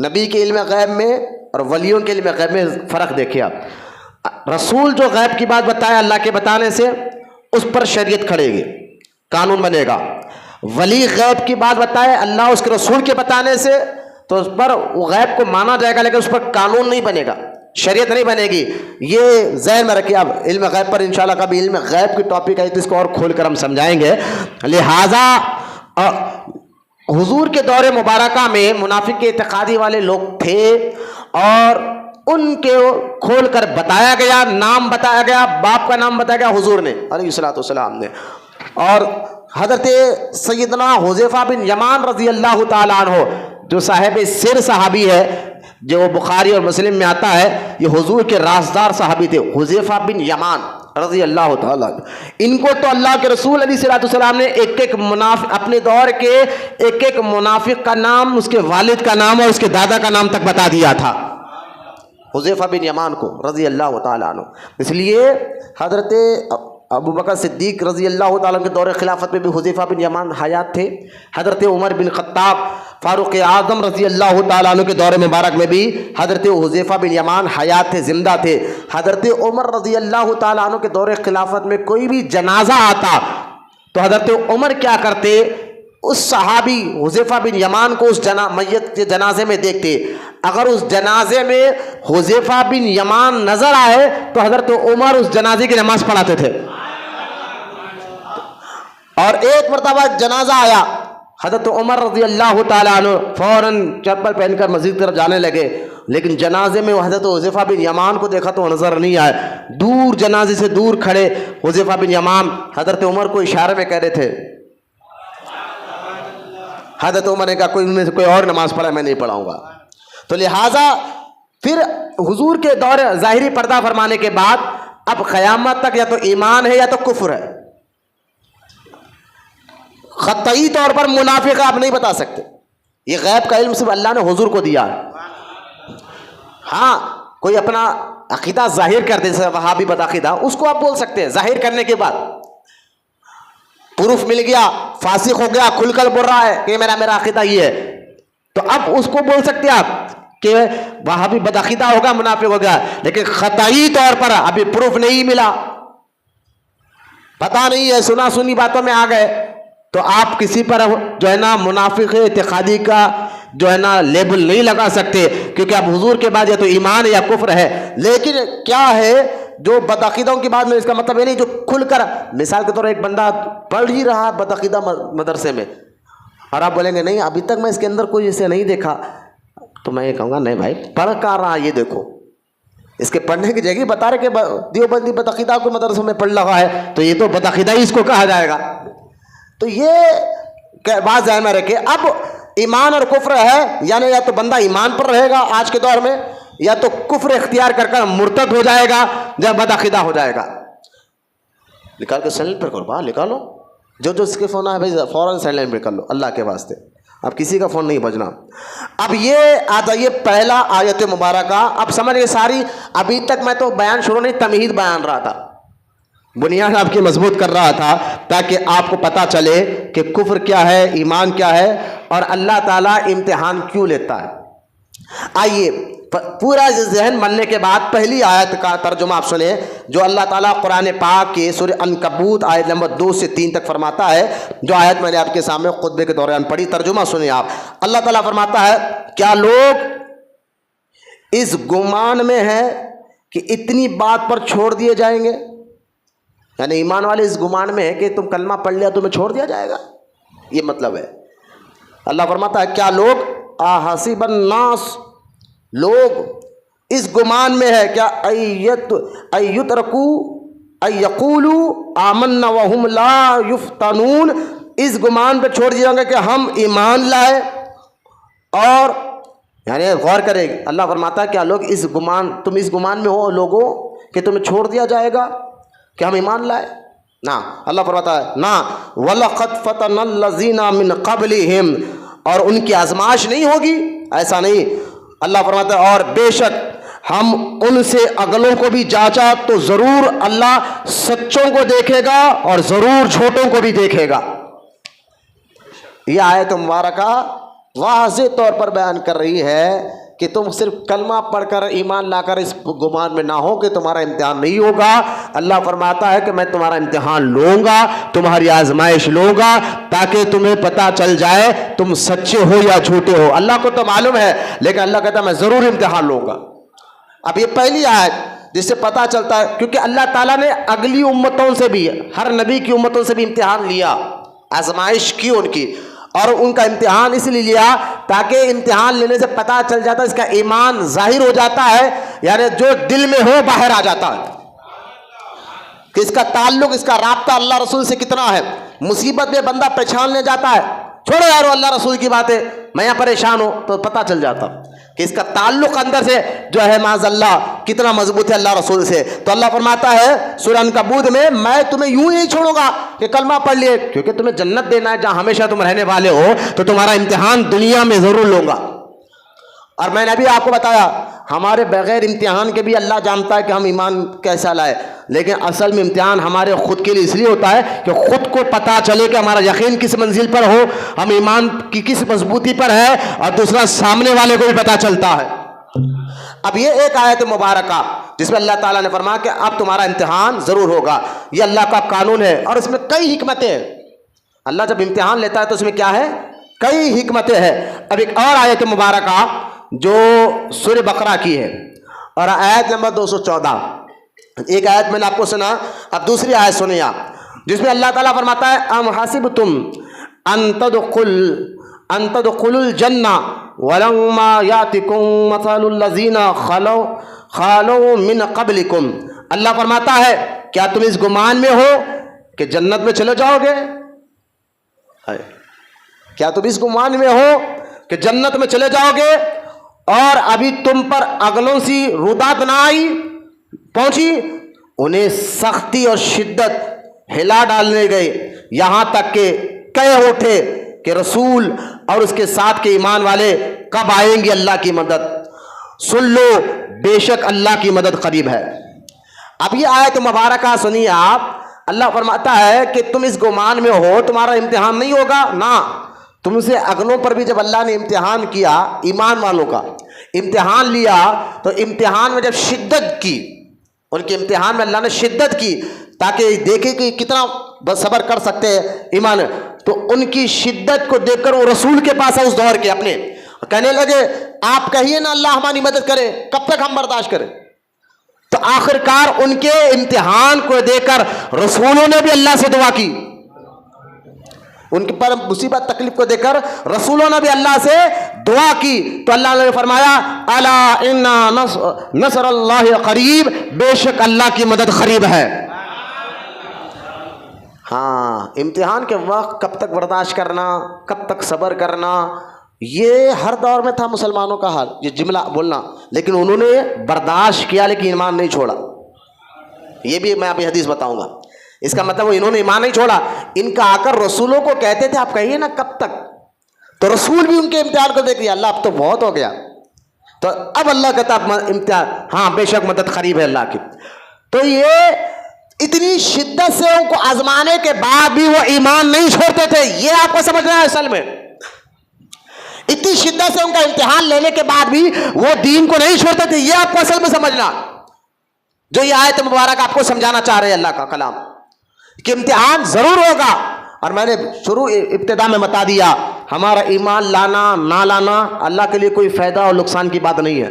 A: نبی کے علم غیب میں اور ولیوں کے علم غیب میں فرق دیکھیں آپ۔ رسول جو غیب کی بات بتائے اللہ کے بتانے سے اس پر شریعت کھڑے گی، قانون بنے گا۔ ولی غیب کی بات بتائے اللہ اس کے رسول کے بتانے سے تو اس پر غیب کو مانا جائے گا، لیکن اس پر قانون نہیں بنے گا، شریعت نہیں بنے گی۔ یہ ذہن میں رکھیے آپ۔ علم غیب پر انشاءاللہ کبھی علم غیب کی ٹاپک ہے تو اس کو اور کھول کر ہم سمجھائیں گے۔ لہٰذا حضور کے دور مبارکہ میں منافق کے اعتقادی والے لوگ تھے اور ان کے کھول کر بتایا گیا، نام بتایا گیا، باپ کا نام بتایا گیا حضور نے علیہ الصلوۃ والسلام نے۔ اور حضرت سیدنا حذیفہ بن یمان رضی اللہ تعالیٰ عنہ جو صاحب سر صحابی ہے، جو بخاری اور مسلم میں آتا ہے، یہ حضور کے رازدار صحابی تھے، حذیفہ بن یمان رضی اللہ تعالیٰ عنہ۔ ان کو تو اللہ کے رسول علیہ الصلوۃ والسلام نے ایک ایک منافق، اپنے دور کے ایک ایک منافق کا نام، اس کے والد کا نام اور اس کے دادا کا نام تک بتا دیا تھا، حذیفہ بن یمان کو رضی اللہ تعالیٰ عنہ۔ اس لیے حضرت ابو بکر صدیق رضی اللہ تعالیٰ کے دور خلافت میں بھی حذیفہ بن یمان حیات تھے۔ حضرت عمر بن خطاب فاروق اعظم رضی اللہ تعالیٰ عنہ کے دور مبارک میں بھی حضرت حذیفہ بن یمان حیات تھے، زندہ تھے۔ حضرت عمر رضی اللہ تعالیٰ عنہ کے دور خلافت میں کوئی بھی جنازہ آتا تو حضرت عمر کیا کرتے، اس صحابی حذیفہ بن یمان کو اس میت کے جنازے میں دیکھتے، اگر اس جنازے میں حذیفہ بن یمان نظر آئے تو حضرت عمر اس جنازے کی نماز پڑھاتے تھے۔ اور ایک مرتبہ جنازہ آیا، حضرت عمر رضی اللہ تعالیٰ عنہ فوراً چپل پہن کر مسجد کی طرف جانے لگے، لیکن جنازے میں حضرت حذیفہ بن یمان کو دیکھا تو وہ نظر نہیں آئے۔ دور جنازے سے دور کھڑے حذیفہ بن یمان حضرت عمر کو اشارے میں کہہ رہے تھے۔ حضرت عمر نے کہا کوئی اور نماز پڑھا، میں نہیں پڑھاؤں گا۔ تو لہٰذا پھر حضور کے دور ظاہری پردہ فرمانے کے بعد اب قیامت تک یا تو ایمان ہے یا تو کفر ہے۔ قطعی طور پر منافق آپ نہیں بتا سکتے، یہ غیب کا علم صرف اللہ نے حضور کو دیا ہے۔ ہاں کوئی اپنا عقیدہ ظاہر کر دے، جیسے وہابی بدعقیدہ، اس کو آپ بول سکتے ہیں ظاہر کرنے کے بعد، پروف مل گیا، فاسق ہو گیا، کھل کر بول رہا ہے کہ میرا عقیدہ یہ ہے، تو اب اس کو بول سکتے ہیں آپ کہ وہابی بدعقیدہ ہوگا، منافق ہو گیا۔ لیکن قطعی طور پر ابھی پروف نہیں ملا، پتہ نہیں ہے، سنا سنی باتوں میں آ گئے، تو آپ کسی پر جو ہے نا منافق اعتقادی کا جو ہے نا لیبل نہیں لگا سکتے، کیونکہ اب حضور کے بعد یا تو ایمان یا کفر ہے۔ لیکن کیا ہے جو بدعقیدوں کی بات میں، اس کا مطلب یہ نہیں جو کھل کر، مثال کے طور پر ایک بندہ پڑھ ہی رہا بدعقیدہ مدرسے میں اور آپ بولیں گے نہیں ابھی تک میں اس کے اندر کوئی اسے نہیں دیکھا، تو میں یہ کہوں گا نہیں بھائی پڑھ کر رہا، یہ دیکھو اس کے پڑھنے کی جگہ بتا رہے کہ دیوبندی بدعقیدہ کو مدرسوں میں پڑھ رہا ہے، تو یہ تو بدعقیدہ ہی اس کو کہا جائے گا۔ تو یہ بات ذہن میں رکھے، اب ایمان اور کفر ہے، یعنی یا تو بندہ ایمان پر رہے گا آج کے دور میں، یا تو کفر اختیار کر کر مرتد ہو جائے گا جب بدعقیدہ ہو جائے گا۔ نکال کے سیلنٹ پر کرو، نکالو، جو اس کے فون ہے بھائی فوراً سیلنٹ پہ کر لو اللہ کے واسطے، اب کسی کا فون نہیں بجنا۔ اب یہ آ جائیے پہلا آیت مبارکہ، اب سمجھ گئے ساری، ابھی تک میں تو بیان شروع نہیں، تمہید بیان رہا تھا، بنیاد آپ کی مضبوط کر رہا تھا تاکہ آپ کو پتہ چلے کہ کفر کیا ہے، ایمان کیا ہے، اور اللہ تعالیٰ امتحان کیوں لیتا ہے۔ آئیے پورا ذہن بننے کے بعد پہلی آیت کا ترجمہ آپ سنیں، جو اللہ تعالیٰ قرآن پاک کے سورہ عنکبوت آیت نمبر 2 سے 3 تک فرماتا ہے، جو آیت میں نے آپ کے سامنے خطبے کے دوران پڑھی، ترجمہ سنیں آپ۔ اللہ تعالیٰ فرماتا ہے کیا لوگ اس گمان میں ہیں کہ اتنی بات پر چھوڑ دیے جائیں گے، یعنی ایمان والے اس گمان میں ہے کہ تم کلمہ پڑھ لیا تمہیں چھوڑ دیا جائے گا، یہ مطلب ہے۔ اللہ فرماتا ہے کیا لوگ احسب الناس، لوگ اس گمان میں ہے کیا ایترکو ایقولوا آمنا وهم لا یفتنون، اس گمان پہ چھوڑ دیے ہوں گے کہ ہم ایمان لائے، اور یعنی غور کرے، اللہ فرماتا ہے کیا لوگ تم اس گمان میں ہو لوگوں کہ تمہیں چھوڑ دیا جائے گا کہ ہم ایمان لائے؟ نا، اللہ فرماتا ہے نا، وَلَقَدْ فَتَنَ الَّذِينَ مِنْ قَبْلِهِمْ، اور ان کی آزمائش نہیں ہوگی، ایسا نہیں، اللہ فرماتا ہے اور بے شک ہم ان سے اگلوں کو بھی جانچا تو ضرور اللہ سچوں کو دیکھے گا اور ضرور جھوٹوں کو بھی دیکھے گا۔ یہ آیت مبارکہ واضح طور پر بیان کر رہی ہے کہ تم صرف کلمہ پڑھ کر ایمان لا کر اس گمان میں نہ ہو کہ تمہارا امتحان نہیں ہوگا۔ اللہ فرماتا ہے کہ میں تمہارا امتحان لوں گا، تمہاری آزمائش لوں گا، تاکہ تمہیں پتہ چل جائے تم سچے ہو یا جھوٹے ہو۔ اللہ کو تو معلوم ہے، لیکن اللہ کہتا ہے میں ضرور امتحان لوں گا۔ اب یہ پہلی آیت جس سے پتہ چلتا ہے، کیونکہ اللہ تعالیٰ نے اگلی امتوں سے بھی، ہر نبی کی امتوں سے بھی امتحان لیا، آزمائش کی ان کی، اور ان کا امتحان اس لیے لیا تاکہ امتحان لینے سے پتہ چل جاتا ہے اس کا ایمان ظاہر ہو جاتا ہے، یعنی جو دل میں ہو باہر آ جاتا ہے کہ اس کا تعلق، اس کا رابطہ اللہ رسول سے کتنا ہے۔ مصیبت میں بندہ پہچاننے جاتا ہے، چھوڑو یارو اللہ رسول کی باتیں، میں یہاں پریشان ہوں، تو پتہ چل جاتا کہ اس کا تعلق اندر سے جو ہے معاذ اللہ کتنا مضبوط ہے اللہ رسول سے۔ تو اللہ فرماتا ہے سورہ عنکبوت میں تمہیں یوں ہی نہیں چھوڑوں گا کہ کلمہ پڑھ لیے، کیونکہ تمہیں جنت دینا ہے جہاں ہمیشہ تم رہنے والے ہو، تو تمہارا امتحان دنیا میں ضرور لوں گا۔ اور میں نے ابھی آپ کو بتایا ہمارے بغیر امتحان کے بھی اللہ جانتا ہے کہ ہم ایمان کیسا لائے، لیکن اصل میں امتحان ہمارے خود کے لیے اس لیے ہوتا ہے کہ خود کو پتہ چلے کہ ہمارا یقین کس منزل پر ہو، ہم ایمان کی کس مضبوطی پر ہے، اور دوسرا سامنے والے کو بھی پتہ چلتا ہے۔ اب یہ ایک آیت مبارکہ جس میں اللہ تعالیٰ نے فرمایا کہ اب تمہارا امتحان ضرور ہوگا، یہ اللہ کا قانون ہے، اور اس میں کئی حکمتیں ہیں۔ اللہ جب امتحان لیتا ہے تو اس میں کیا ہے؟ کئی حکمتیں ہیں۔ اب ایک اور آیت مبارکہ جو سورہ بقرہ کی ہے، اور آیت نمبر 214، ایک آیت میں نے آپ کو سنا، اب دوسری آیت سنیں آپ، جس میں اللہ تعالیٰ فرماتا ہے ام حسبتم ان تدخلوا الجنہ ولما یاتکم مثل الذین خلوا من قبلکم، اللہ فرماتا ہے کیا تم اس گمان میں ہو کہ جنت میں چلے جاؤ گے؟ کیا تم اس گمان میں ہو کہ جنت میں چلے جاؤ گے اور ابھی تم پر اگلوں سی رودات نہ آئی پہنچی؟ انہیں سختی اور شدت ہلا ڈالنے گئے، یہاں تک کہ کہہ اٹھے کہ رسول اور اس کے ساتھ کے ایمان والے کب آئیں گے اللہ کی مدد؟ سن لو بے شک اللہ کی مدد قریب ہے۔ اب یہ آیت مبارکہ سنیے آپ، اللہ فرماتا ہے کہ تم اس گمان میں ہو تمہارا امتحان نہیں ہوگا، نہ، تم سے اگلوں پر بھی جب اللہ نے امتحان کیا، ایمان والوں کا امتحان لیا، تو امتحان میں جب شدت کی، ان کے امتحان میں اللہ نے شدت کی تاکہ دیکھے کہ کتنا صبر کر سکتے ہیں ایمان، تو ان کی شدت کو دیکھ کر وہ رسول کے پاس اس دور کے اپنے کہنے لگے آپ کہیے نا اللہ ہماری مدد کرے، کب تک ہم برداشت کریں؟ تو آخر کار ان کے امتحان کو دیکھ کر رسولوں نے بھی اللہ سے دعا کی، ان کے پر مصیبت تکلیف کو دیکھ کر رسولوں نے بھی اللہ سے دعا کی، تو اللہ نے فرمایا الا ان نصر اللہ قریب، بے شک اللہ کی مدد قریب ہے۔ ہاں، امتحان کے وقت کب تک برداشت کرنا، کب تک صبر کرنا، یہ ہر دور میں تھا مسلمانوں کا حال، یہ جملہ بولنا، لیکن انہوں نے برداشت کیا لیکن ایمان نہیں چھوڑا۔ یہ بھی میں ابھی حدیث بتاؤں گا، اس کا مطلب وہ انہوں نے ایمان نہیں چھوڑا، ان کا آ کر رسولوں کو کہتے تھے آپ کہیے نا کب تک، تو رسول بھی ان کے امتحان کو دیکھ لیا، اللہ اب تو بہت ہو گیا، تو اب اللہ کہتا امتحان، ہاں بے شک مدد قریب ہے اللہ کی۔ تو یہ اتنی شدت سے ان کو آزمانے کے بعد بھی وہ ایمان نہیں چھوڑتے تھے، یہ آپ کو سمجھنا ہے اصل میں، اتنی شدت سے ان کا امتحان لینے کے بعد بھی وہ دین کو نہیں چھوڑتے تھے، یہ آپ کو اصل میں سمجھنا، جو یہ آیت مبارک آپ کو سمجھانا چاہ رہے ہیں اللہ کا کلام، کہ امتحان ضرور ہوگا۔ اور میں نے ابتدا میں بتا دیا ہمارا ایمان لانا نہ لانا اللہ کے لیے کوئی فائدہ اور نقصان کی بات نہیں ہے،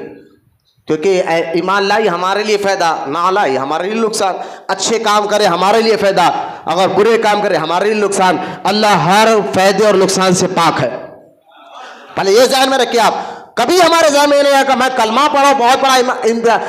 A: کیونکہ ایمان لائی ہمارے لیے فائدہ، نہ لائی ہمارے لیے نقصان، اچھے کام کرے ہمارے لیے فائدہ، اگر برے کام کرے ہمارے لیے نقصان، اللہ ہر فائدے اور نقصان سے پاک ہے۔ پہلے یہ ذہن میں رکھیے آپ، کبھی ہمارے ذہن میں نہیں آیا کہ میں کلمہ پڑھا بہت بڑا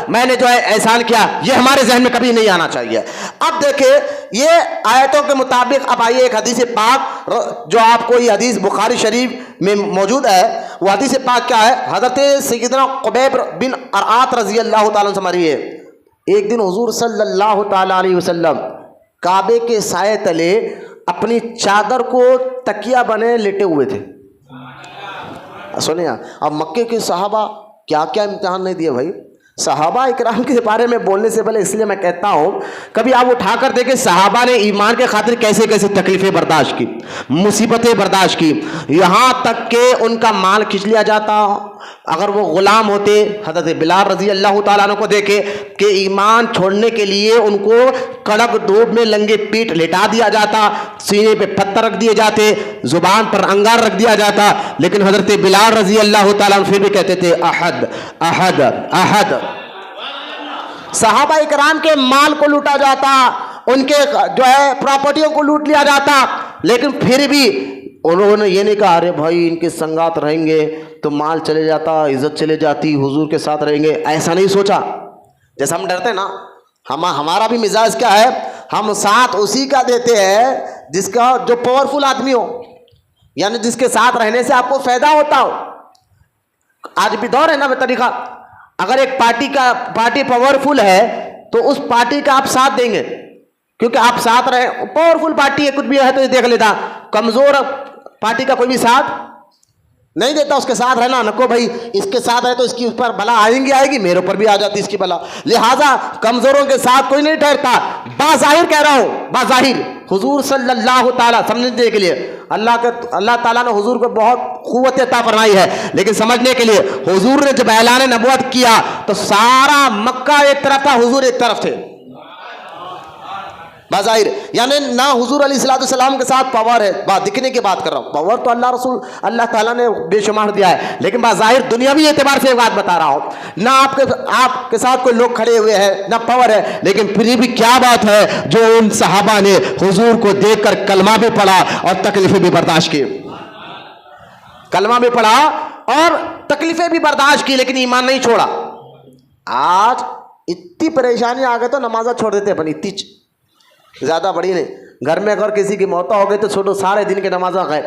A: میں نے جو ہے احسان کیا، یہ ہمارے ذہن میں کبھی نہیں آنا چاہیے۔ اب دیکھیں یہ آیتوں کے مطابق، اب آئیے ایک حدیث پاک جو آپ کو یہ حدیث بخاری شریف میں موجود ہے، وہ حدیث پاک کیا ہے؟ حضرت سیدنا قبیب بن ارعات رضی اللہ تعالیٰ عنہ سے مروی ہے، ایک دن حضور صلی اللہ تعالیٰ علیہ وسلم کعبے کے سائے تلے اپنی چادر کو تکیہ بنے لیٹے ہوئے تھے۔ سنیں اب مکے کے صحابہ کیا کیا امتحان نہیں دیے بھائی۔ صحابہ اکرام کے بارے میں بولنے سے پہلے اس لیے میں کہتا ہوں، کبھی آپ اٹھا کر دیکھیں صحابہ نے ایمان کے خاطر کیسے کیسے تکلیفیں برداشت کی، مصیبتیں برداشت کی، یہاں تک کہ ان کا مال کھینچ لیا جاتا۔ اگر وہ غلام ہوتے، حضرت بلال رضی اللہ تعالیٰ عنہ کو دیکھے کہ ایمان چھوڑنے کے لیے ان کو کڑک دھوپ میں لنگے پیٹ لٹا دیا جاتا، سینے پہ پتھر رکھ دیے جاتے، زبان پر انگار رکھ دیا جاتا، لیکن حضرت بلال رضی اللہ تعالیٰ عنہ پھر بھی کہتے تھے احد احد احد۔ صحابہ اکرام کے مال کو لوٹا جاتا، ان کے جو ہے پراپرٹیوں کو لوٹ لیا جاتا، لیکن پھر بھی انہوں نے یہ نہیں کہا ارے بھائی ان کے سنگات رہیں گے تو مال چلے جاتا، عزت چلے جاتی، حضور کے ساتھ رہیں گے، ایسا نہیں سوچا۔ جیسا ہم ڈرتے ہیں نا، ہمارا بھی مزاج کیا ہے، ہم ساتھ اسی کا دیتے ہیں جس کا جو پاورفل آدمی ہو، یعنی جس کے ساتھ رہنے سے آپ کو فائدہ ہوتا ہو۔ آج بھی دور ہے نا طریقہ، اگر ایک پارٹی پاورفل ہے تو اس پارٹی کا آپ ساتھ دیں گے کیونکہ آپ ساتھ رہے، پاورفل پارٹی ہے کچھ بھی ہے تو یہ دیکھ لیتا، کمزور پارٹی کا کوئی بھی ساتھ نہیں دیتا، اس کے ساتھ رہنا نکو بھائی، اس کے ساتھ ہے تو اس کی اوپر بلا آئے گی، میرے اوپر بھی آ جاتی اس کی بلا، لہٰذا کمزوروں کے ساتھ کوئی نہیں ٹھہرتا۔ باظاہر کہہ رہا ہوں، باظاہر حضور صلی اللہ تعالیٰ سمجھنے کے لیے اللہ تعالیٰ نے حضور کو بہت قوت عطا فرمائی ہے، لیکن سمجھنے کے لیے حضور نے جب اعلان نبوت کیا تو سارا مکہ ایک طرف تھا، حضور ایک طرف تھے بظاہر، یعنی نہ حضور علیہ الصلوۃ والسلام کے ساتھ پاور ہے، بات دکھنے کی بات کر رہا ہوں، پاور تو اللہ تعالیٰ نے بے شمار دیا ہے، لیکن بظاہر دنیاوی اعتبار سے ایک بات بتا رہا ہوں، نہ آپ کے ساتھ کوئی لوگ کھڑے ہوئے ہیں، نہ پاور ہے، لیکن پھر بھی کیا بات ہے جو ان صحابہ نے حضور کو دیکھ کر کلمہ بھی پڑھا اور تکلیفیں بھی برداشت کی، کلمہ بھی پڑھا اور تکلیفیں بھی برداشت کی، لیکن ایمان نہیں چھوڑا۔ آج اتنی پریشانی آ گئی تو نمازہ چھوڑ دیتے اپنی، اتنی زیادہ بڑی نہیں، گھر میں اگر کسی کی موت ہو گئی تو چھوڑو، سارے دن کے نمازہ غائب،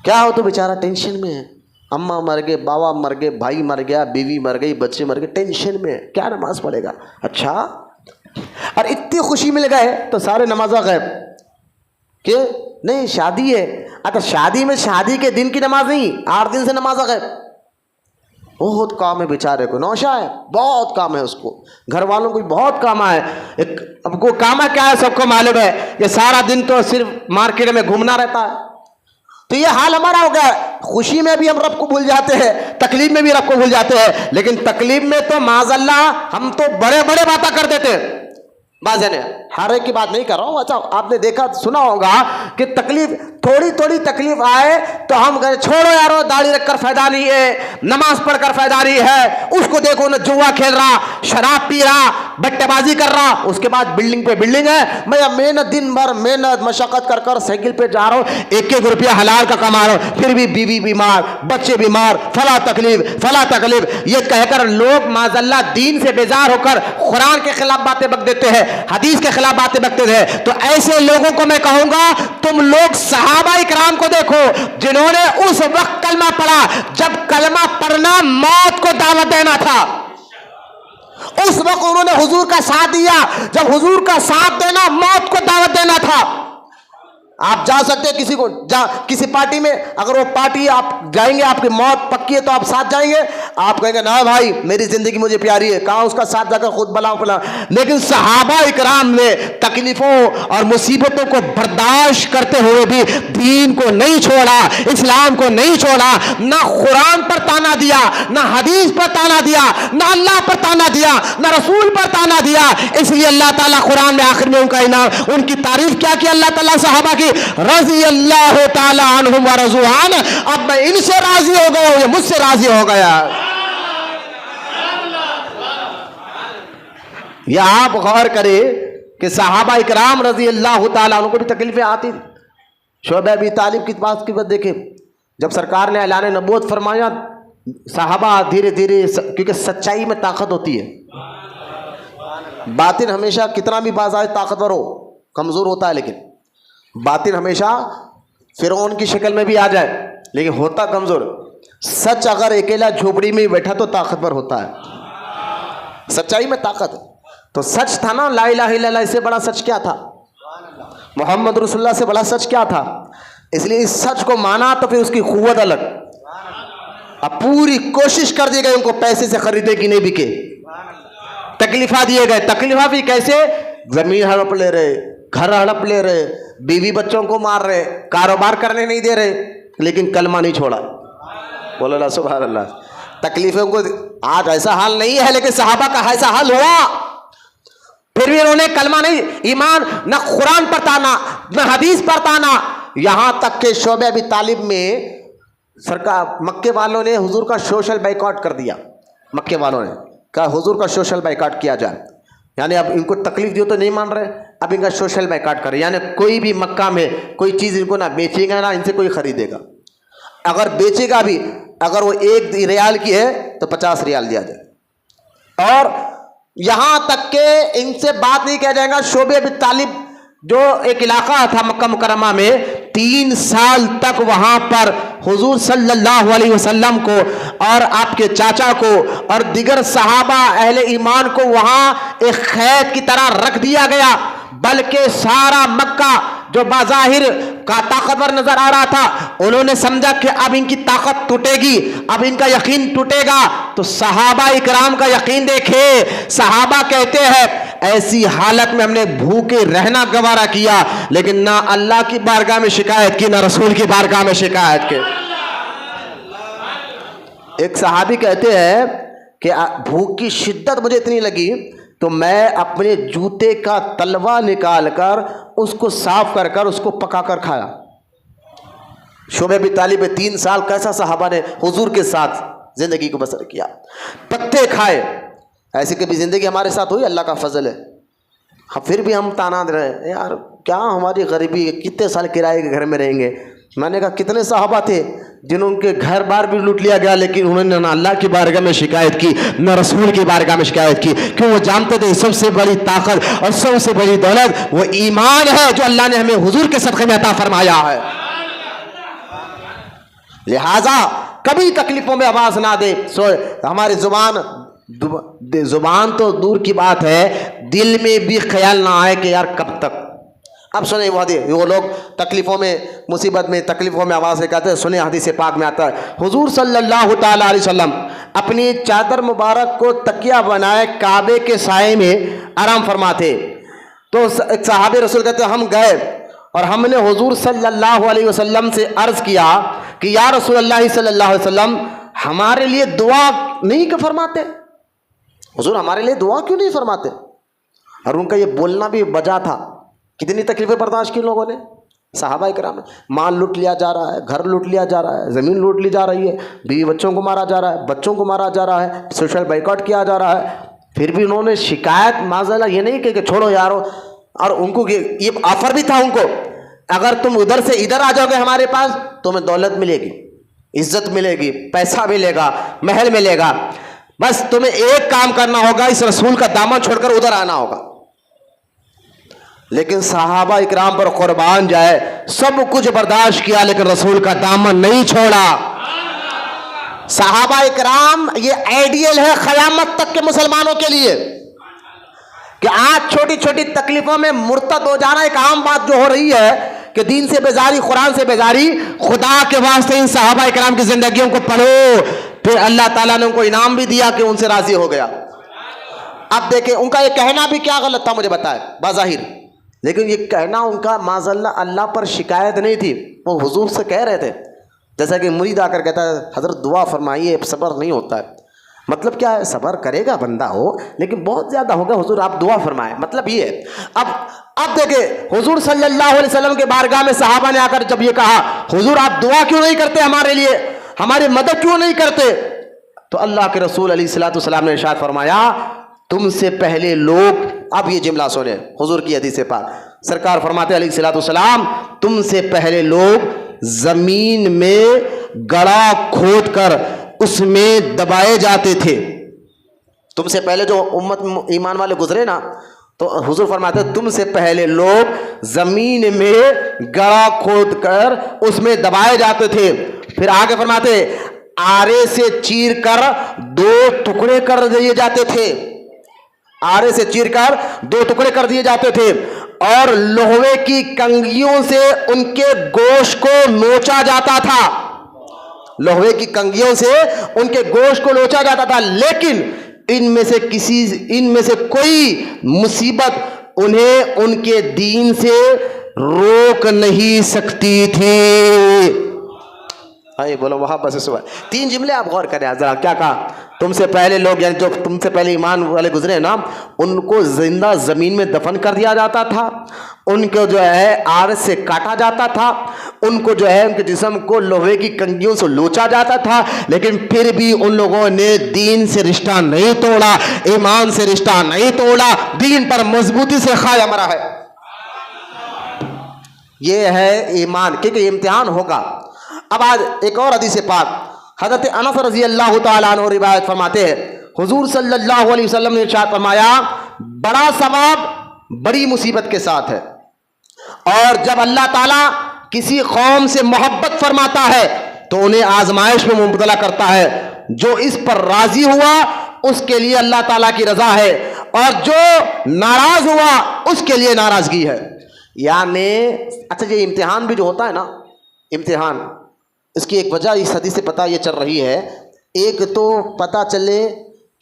A: کیا ہو تو بیچارہ ٹینشن میں ہے، اماں مر گئے، بابا مر گئے، بھائی مر گیا، بیوی مر گئی، بچے مر گئے، ٹینشن میں ہے، کیا نماز پڑھے گا؟ اچھا، اور اتنی خوشی مل گئے تو سارے نمازہ غائب، کہ نہیں شادی ہے، اچھا شادی میں شادی کے دن کی نماز نہیں، 8 دن سے نمازہ غائب، بہت کام ہے بیچارے کو، نوشا ہے، بہت کام ہے اس کو، گھر والوں کو بہت کام ہے، اب کو کام کیا ہے سب کو معلوم ہے، یہ سارا دن تو صرف مارکیٹ میں گھومنا رہتا ہے، تو یہ حال ہمارا ہو گیا ہے، خوشی میں بھی ہم رب کو بھول جاتے ہیں، تکلیف میں بھی رب کو بھول جاتے ہیں، لیکن تکلیف میں تو معاذ اللہ ہم تو بڑے بڑے باتیں کر دیتے ہیں، بازے نے ہر ایک کی بات نہیں کر رہا ہوں، اچھا آپ نے دیکھا سنا ہوگا کہ تکلیف تھوڑی تکلیف آئے تو ہم کہیں چھوڑو یارو، داڑھی رکھ کر فائدہ نہیں ہے، نماز پڑھ کر فائدہ نہیں ہے، اس کو دیکھو نہ جوا کھیل رہا، شراب پی رہا، بٹے بازی کر رہا، اس کے بعد بلڈنگ پہ بلڈنگ ہے، میں محنت دن بھر محنت مشقت کر کر سائیکل پہ جا رہا ہوں، 1 روپیہ حلال کا کما رہا ہوں، پھر بھی بیوی بیمار، بچے بیمار، فلا تکلیف، یہ کہہ کر لوگ معاذ اللہ دین سے بیزار ہو کر قرآن کے خلاف باتیں بک دیتے ہیں، حدیث کے خلاف باتیں بکتے تھے۔ تو ایسے لوگوں کو میں کہوں گا تم لوگ صحابہ اکرام کو دیکھو جنہوں نے اس وقت کلمہ پڑھا جب کلمہ پڑھنا موت کو دعوت دینا تھا، اس وقت انہوں نے حضور کا ساتھ دیا جب حضور کا ساتھ دینا موت کو دعوت دینا تھا۔ آپ جا سکتے ہیں کسی پارٹی میں، اگر وہ پارٹی آپ جائیں گے آپ کی موت پکی ہے تو آپ ساتھ جائیں گے، آپ کہیں گے نا بھائی میری زندگی مجھے پیاری ہے، کہاں اس کا ساتھ جا کر خود بلا، لیکن صحابہ اکرام نے تکلیفوں اور مصیبتوں کو برداشت کرتے ہوئے بھی دین کو نہیں چھوڑا، اسلام کو نہیں چھوڑا، نہ قرآن پر تانا دیا، نہ حدیث پر تانا دیا، نہ اللہ پر تانا دیا، نہ رسول پر تانا دیا۔ اس لیے اللہ تعالیٰ قرآن میں آخر میں ان کا انعام، ان کی تعریف کیا کی اللہ تعالیٰ صحابہ کی، رضی اللہ تعالی عنہم ورضوا عنہ، اب میں ان سے راضی ہو گیا ہوں، یہ مجھ سے راضی ہو گیا۔ یہ آپ غور کریں کہ صحابہ اکرام رضی اللہ تعالیٰ عنہ کو بھی تکلیفیں آتی تھی۔ شعیب ابی طالب کی بات دیکھیں، جب سرکار نے اعلان نبوت فرمایا صحابہ دھیرے دھیرے، کیونکہ سچائی میں طاقت ہوتی ہے. باطن ہمیشہ کتنا بھی باز آئے طاقتور ہو کمزور ہوتا ہے، لیکن باطن ہمیشہ فرعون کی شکل میں بھی آ جائے لیکن ہوتا کمزور. سچ اگر اکیلا جھوپڑی میں بیٹھا تو طاقتور ہوتا ہے. سچائی میں طاقت ہے. تو سچ تھا نا، لا الہ الا اللہ. اس سے بڑا سچ کیا تھا؟ محمد رسول اللہ سے بڑا سچ کیا تھا؟ اس لیے اس سچ کو مانا تو پھر اس کی قوت الگ. اب پوری کوشش کر دی گئی ان کو پیسے سے خریدے کہ نہیں بکے. تکلیفہ دیے گئے. تکلیفہ بھی کیسے؟ زمین ہڑپ لے رہے، گھر ہڑپ لے رہے، بیوی بچوں کو مار رہے، کاروبار کرنے نہیں دے رہے، لیکن کلمہ نہیں چھوڑا. بولو اللہ سبحان اللہ. تکلیفوں کو آج ایسا حال نہیں ہے، لیکن صحابہ کا ایسا حال ہوا، پھر بھی انہوں نے کلمہ نہیں، ایمان نہ قرآن پڑھتا نہ حدیث پڑھتا نہ. یہاں تک کہ شعبہ ابی طالب میں سرکار مکے والوں نے حضور کا سوشل بائیکاٹ کر دیا. مکے والوں نے کہا حضور کا سوشل بائیکاٹ کیا جائے، یعنی اب ان کو تکلیف دیو تو نہیں مان رہے، اب ان کا سوشل بائیکاٹ کرے. یعنی کوئی بھی مکہ میں کوئی چیز ان کو نہ بیچے گا نہ ان سے کوئی خریدے گا. اگر بیچے گا بھی، اگر وہ 1 ریال کی ہے تو 50 ریال دیا جائے. اور یہاں تک کہ ان سے بات نہیں کیا جائے گا. شعبہ ابی طالب جو ایک علاقہ تھا مکہ مکرمہ میں، 3 سال تک وہاں پر حضور صلی اللہ علیہ وسلم کو اور آپ کے چاچا کو اور دیگر صحابہ اہل ایمان کو وہاں ایک قید کی طرح رکھ دیا گیا. بلکہ سارا مکہ جو بظاہر کا طاقتور نظر آ رہا تھا، انہوں نے سمجھا کہ اب ان کی طاقت ٹوٹے گی، اب ان کا یقین ٹوٹے گا. تو صحابہ اکرام کا یقین دیکھے. صحابہ کہتے ہیں ایسی حالت میں ہم نے بھوکے رہنا گوارا کیا، لیکن نہ اللہ کی بارگاہ میں شکایت کی نہ رسول کی بارگاہ میں شکایت کی. ایک صحابی کہتے ہیں کہ بھوک کی شدت مجھے اتنی لگی تو میں اپنے جوتے کا تلوا نکال کر اس کو صاف کر کر اس کو پکا کر کھایا. شعبہ ابی طالب 3 سال کیسا صحابہ نے حضور کے ساتھ زندگی کو بسر کیا، پتے کھائے. ایسی کبھی زندگی ہمارے ساتھ ہوئی؟ اللہ کا فضل ہے. پھر بھی ہم تانا دے رہے ہیں یار کیا ہماری غریبی، کتنے سال کرائے کے گھر میں رہیں گے. میں نے کہا کتنے صحابہ تھے جنہوں کے گھر بار بھی لوٹ لیا گیا، لیکن انہوں نے نہ اللہ کی بارگاہ میں شکایت کی نہ رسول کی بارگاہ میں شکایت کی. کیوں؟ وہ جانتے تھے سب سے بڑی طاقت اور سب سے بڑی دولت وہ ایمان ہے جو اللہ نے ہمیں حضور کے صدقے میں عطا فرمایا ہے. لہذا کبھی تکلیفوں میں آواز نہ دے. ہماری زبان تو دور کی بات ہے، دل میں بھی خیال نہ آئے کہ یار کب تک. اب سنیں وہ لوگ تکلیفوں میں، مصیبت میں، تکلیفوں میں آواز نکالتے ہیں. سنیں حدیث پاک میں آتا ہے حضور صلی اللہ تعالی علیہ وسلم اپنی چادر مبارک کو تکیہ بنائے کعبے کے سائے میں آرام فرماتے. تو ایک صحابی رسول کہتے ہیں ہم گئے اور ہم نے حضور صلی اللہ علیہ وسلم سے عرض کیا کہ یا رسول اللہ صلی اللہ علیہ وسلم ہمارے لیے دعا نہیں کہ فرماتے؟ حضور ہمارے لیے دعا کیوں نہیں فرماتے؟ اور ان کا یہ بولنا بھی وجہ تھا. کتنی تکلیفیں برداشت کی لوگوں نے. صحابہ کرام، مال لوٹ لیا جا رہا ہے، گھر لوٹ لیا جا رہا ہے، زمین لوٹ لی جا رہی ہے، بیوی بچوں کو مارا جا رہا ہے، بچوں کو مارا جا رہا ہے، سوشل بائیکاٹ کیا جا رہا ہے. پھر بھی انہوں نے شکایت معذلہ یہ نہیں کہ چھوڑو یارو. اور ان کو یہ آفر بھی تھا ان کو، اگر تم ادھر سے ادھر آ جاؤ گے ہمارے پاس تمہیں دولت ملے گی، عزت ملے گی، پیسہ ملے گا، محل ملے گا، بس تمہیں ایک کام کرنا ہوگا، اس رسول کا دامن چھوڑ کر ادھر آنا ہوگا. لیکن صحابہ اکرام پر قربان جائے سب کچھ برداشت کیا لیکن رسول کا دامن نہیں چھوڑا. صحابہ اکرام یہ آئیڈیل ہے قیامت تک کے مسلمانوں کے لیے کہ آج چھوٹی چھوٹی تکلیفوں میں مرتد ہو جانا ایک عام بات جو ہو رہی ہے کہ دین سے بیزاری، قرآن سے بیزاری. خدا کے واسطے ان صحابہ اکرام کی زندگیوں کو پڑھو، پھر اللہ تعالیٰ نے ان کو انعام بھی دیا کہ ان سے راضی ہو گیا. اب دیکھیں ان کا یہ کہنا بھی کیا غلط تھا مجھے بتائے بظاہر، لیکن یہ کہنا ان کا معاذ اللہ پر شکایت نہیں تھی. وہ حضور سے کہہ رہے تھے جیسا کہ مرید آ کر کہتا ہے حضرت دعا فرمائیے، صبر نہیں ہوتا ہے. مطلب کیا ہے؟ صبر کرے گا بندہ ہو لیکن بہت زیادہ ہوگا، حضور آپ دعا فرمائیں. مطلب یہ ہے. اب دیکھیں حضور صلی اللہ علیہ وسلم کے بارگاہ میں صحابہ نے آ کر جب یہ کہا حضور آپ دعا کیوں نہیں کرتے ہمارے لیے، ہماری مدد کیوں نہیں کرتے، تو اللہ کے رسول علیہ الصلوۃ والسلام نے ارشاد فرمایا تم سے پہلے لوگ، اب یہ جملہ سنیں حضور کی حدیث پاک، سرکار فرماتے علیہ الصلوۃ والسلام تم سے پہلے لوگ زمین میں گڑھا کھود کر اس میں دبائے جاتے تھے. تم سے پہلے جو امت ایمان والے گزرے نا, تو حضور فرماتے ہیں تم سے پہلے لوگ زمین میں گڑھا کھود کر اس میں دبائے جاتے تھے. پھر آگے فرماتے آرے سے چیر کر 2 ٹکڑے کر دیے جاتے تھے. آرے سے چیر کر 2 ٹکڑے کر دیے جاتے تھے, اور لوہے کی کنگھیوں سے ان کے گوشت کو نوچا جاتا تھا. لوہے کی کنگھیوں سے ان کے گوشت کو نوچا جاتا تھا, لیکن ان میں سے کوئی مصیبت انہیں ان کے دین سے روک نہیں سکتی تھی. آئے بولو وہاں بس اس وقت 3 جملے آپ غور کریں ذرا. کیا کہا؟ تم سے پہلے لوگ, یعنی جو تم سے پہلے ایمان والے گزرے نا, ان کو زندہ زمین میں دفن کر دیا جاتا تھا, ان کو جو ہے آر سے کاٹا جاتا تھا, ان کو جو ہے ان کے جسم کو لوہے کی کنگھیوں سے لوچا جاتا تھا, لیکن پھر بھی ان لوگوں نے دین سے رشتہ نہیں توڑا, ایمان سے رشتہ نہیں توڑا, دین پر مضبوطی سے قائم رہا ہے. یہ ہے ایمان, کیونکہ یہ امتحان ہوگا. اب آج ایک اور حدیث پاک حضرت انس رضی اللہ تعالیٰ عنہ روایت فرماتے ہیں, حضور صلی اللہ علیہ وسلم نے ارشاد فرمایا بڑا ثواب بڑی مصیبت کے ساتھ ہے, اور جب اللہ تعالیٰ کسی قوم سے محبت فرماتا ہے تو انہیں آزمائش میں مبتلا کرتا ہے. جو اس پر راضی ہوا اس کے لیے اللہ تعالیٰ کی رضا ہے, اور جو ناراض ہوا اس کے لیے ناراضگی ہے. یعنی اچھا یہ امتحان بھی جو ہوتا ہے نا, امتحان اس کی ایک وجہ اس حدیث سے پتہ یہ چل رہی ہے. ایک تو پتہ چلے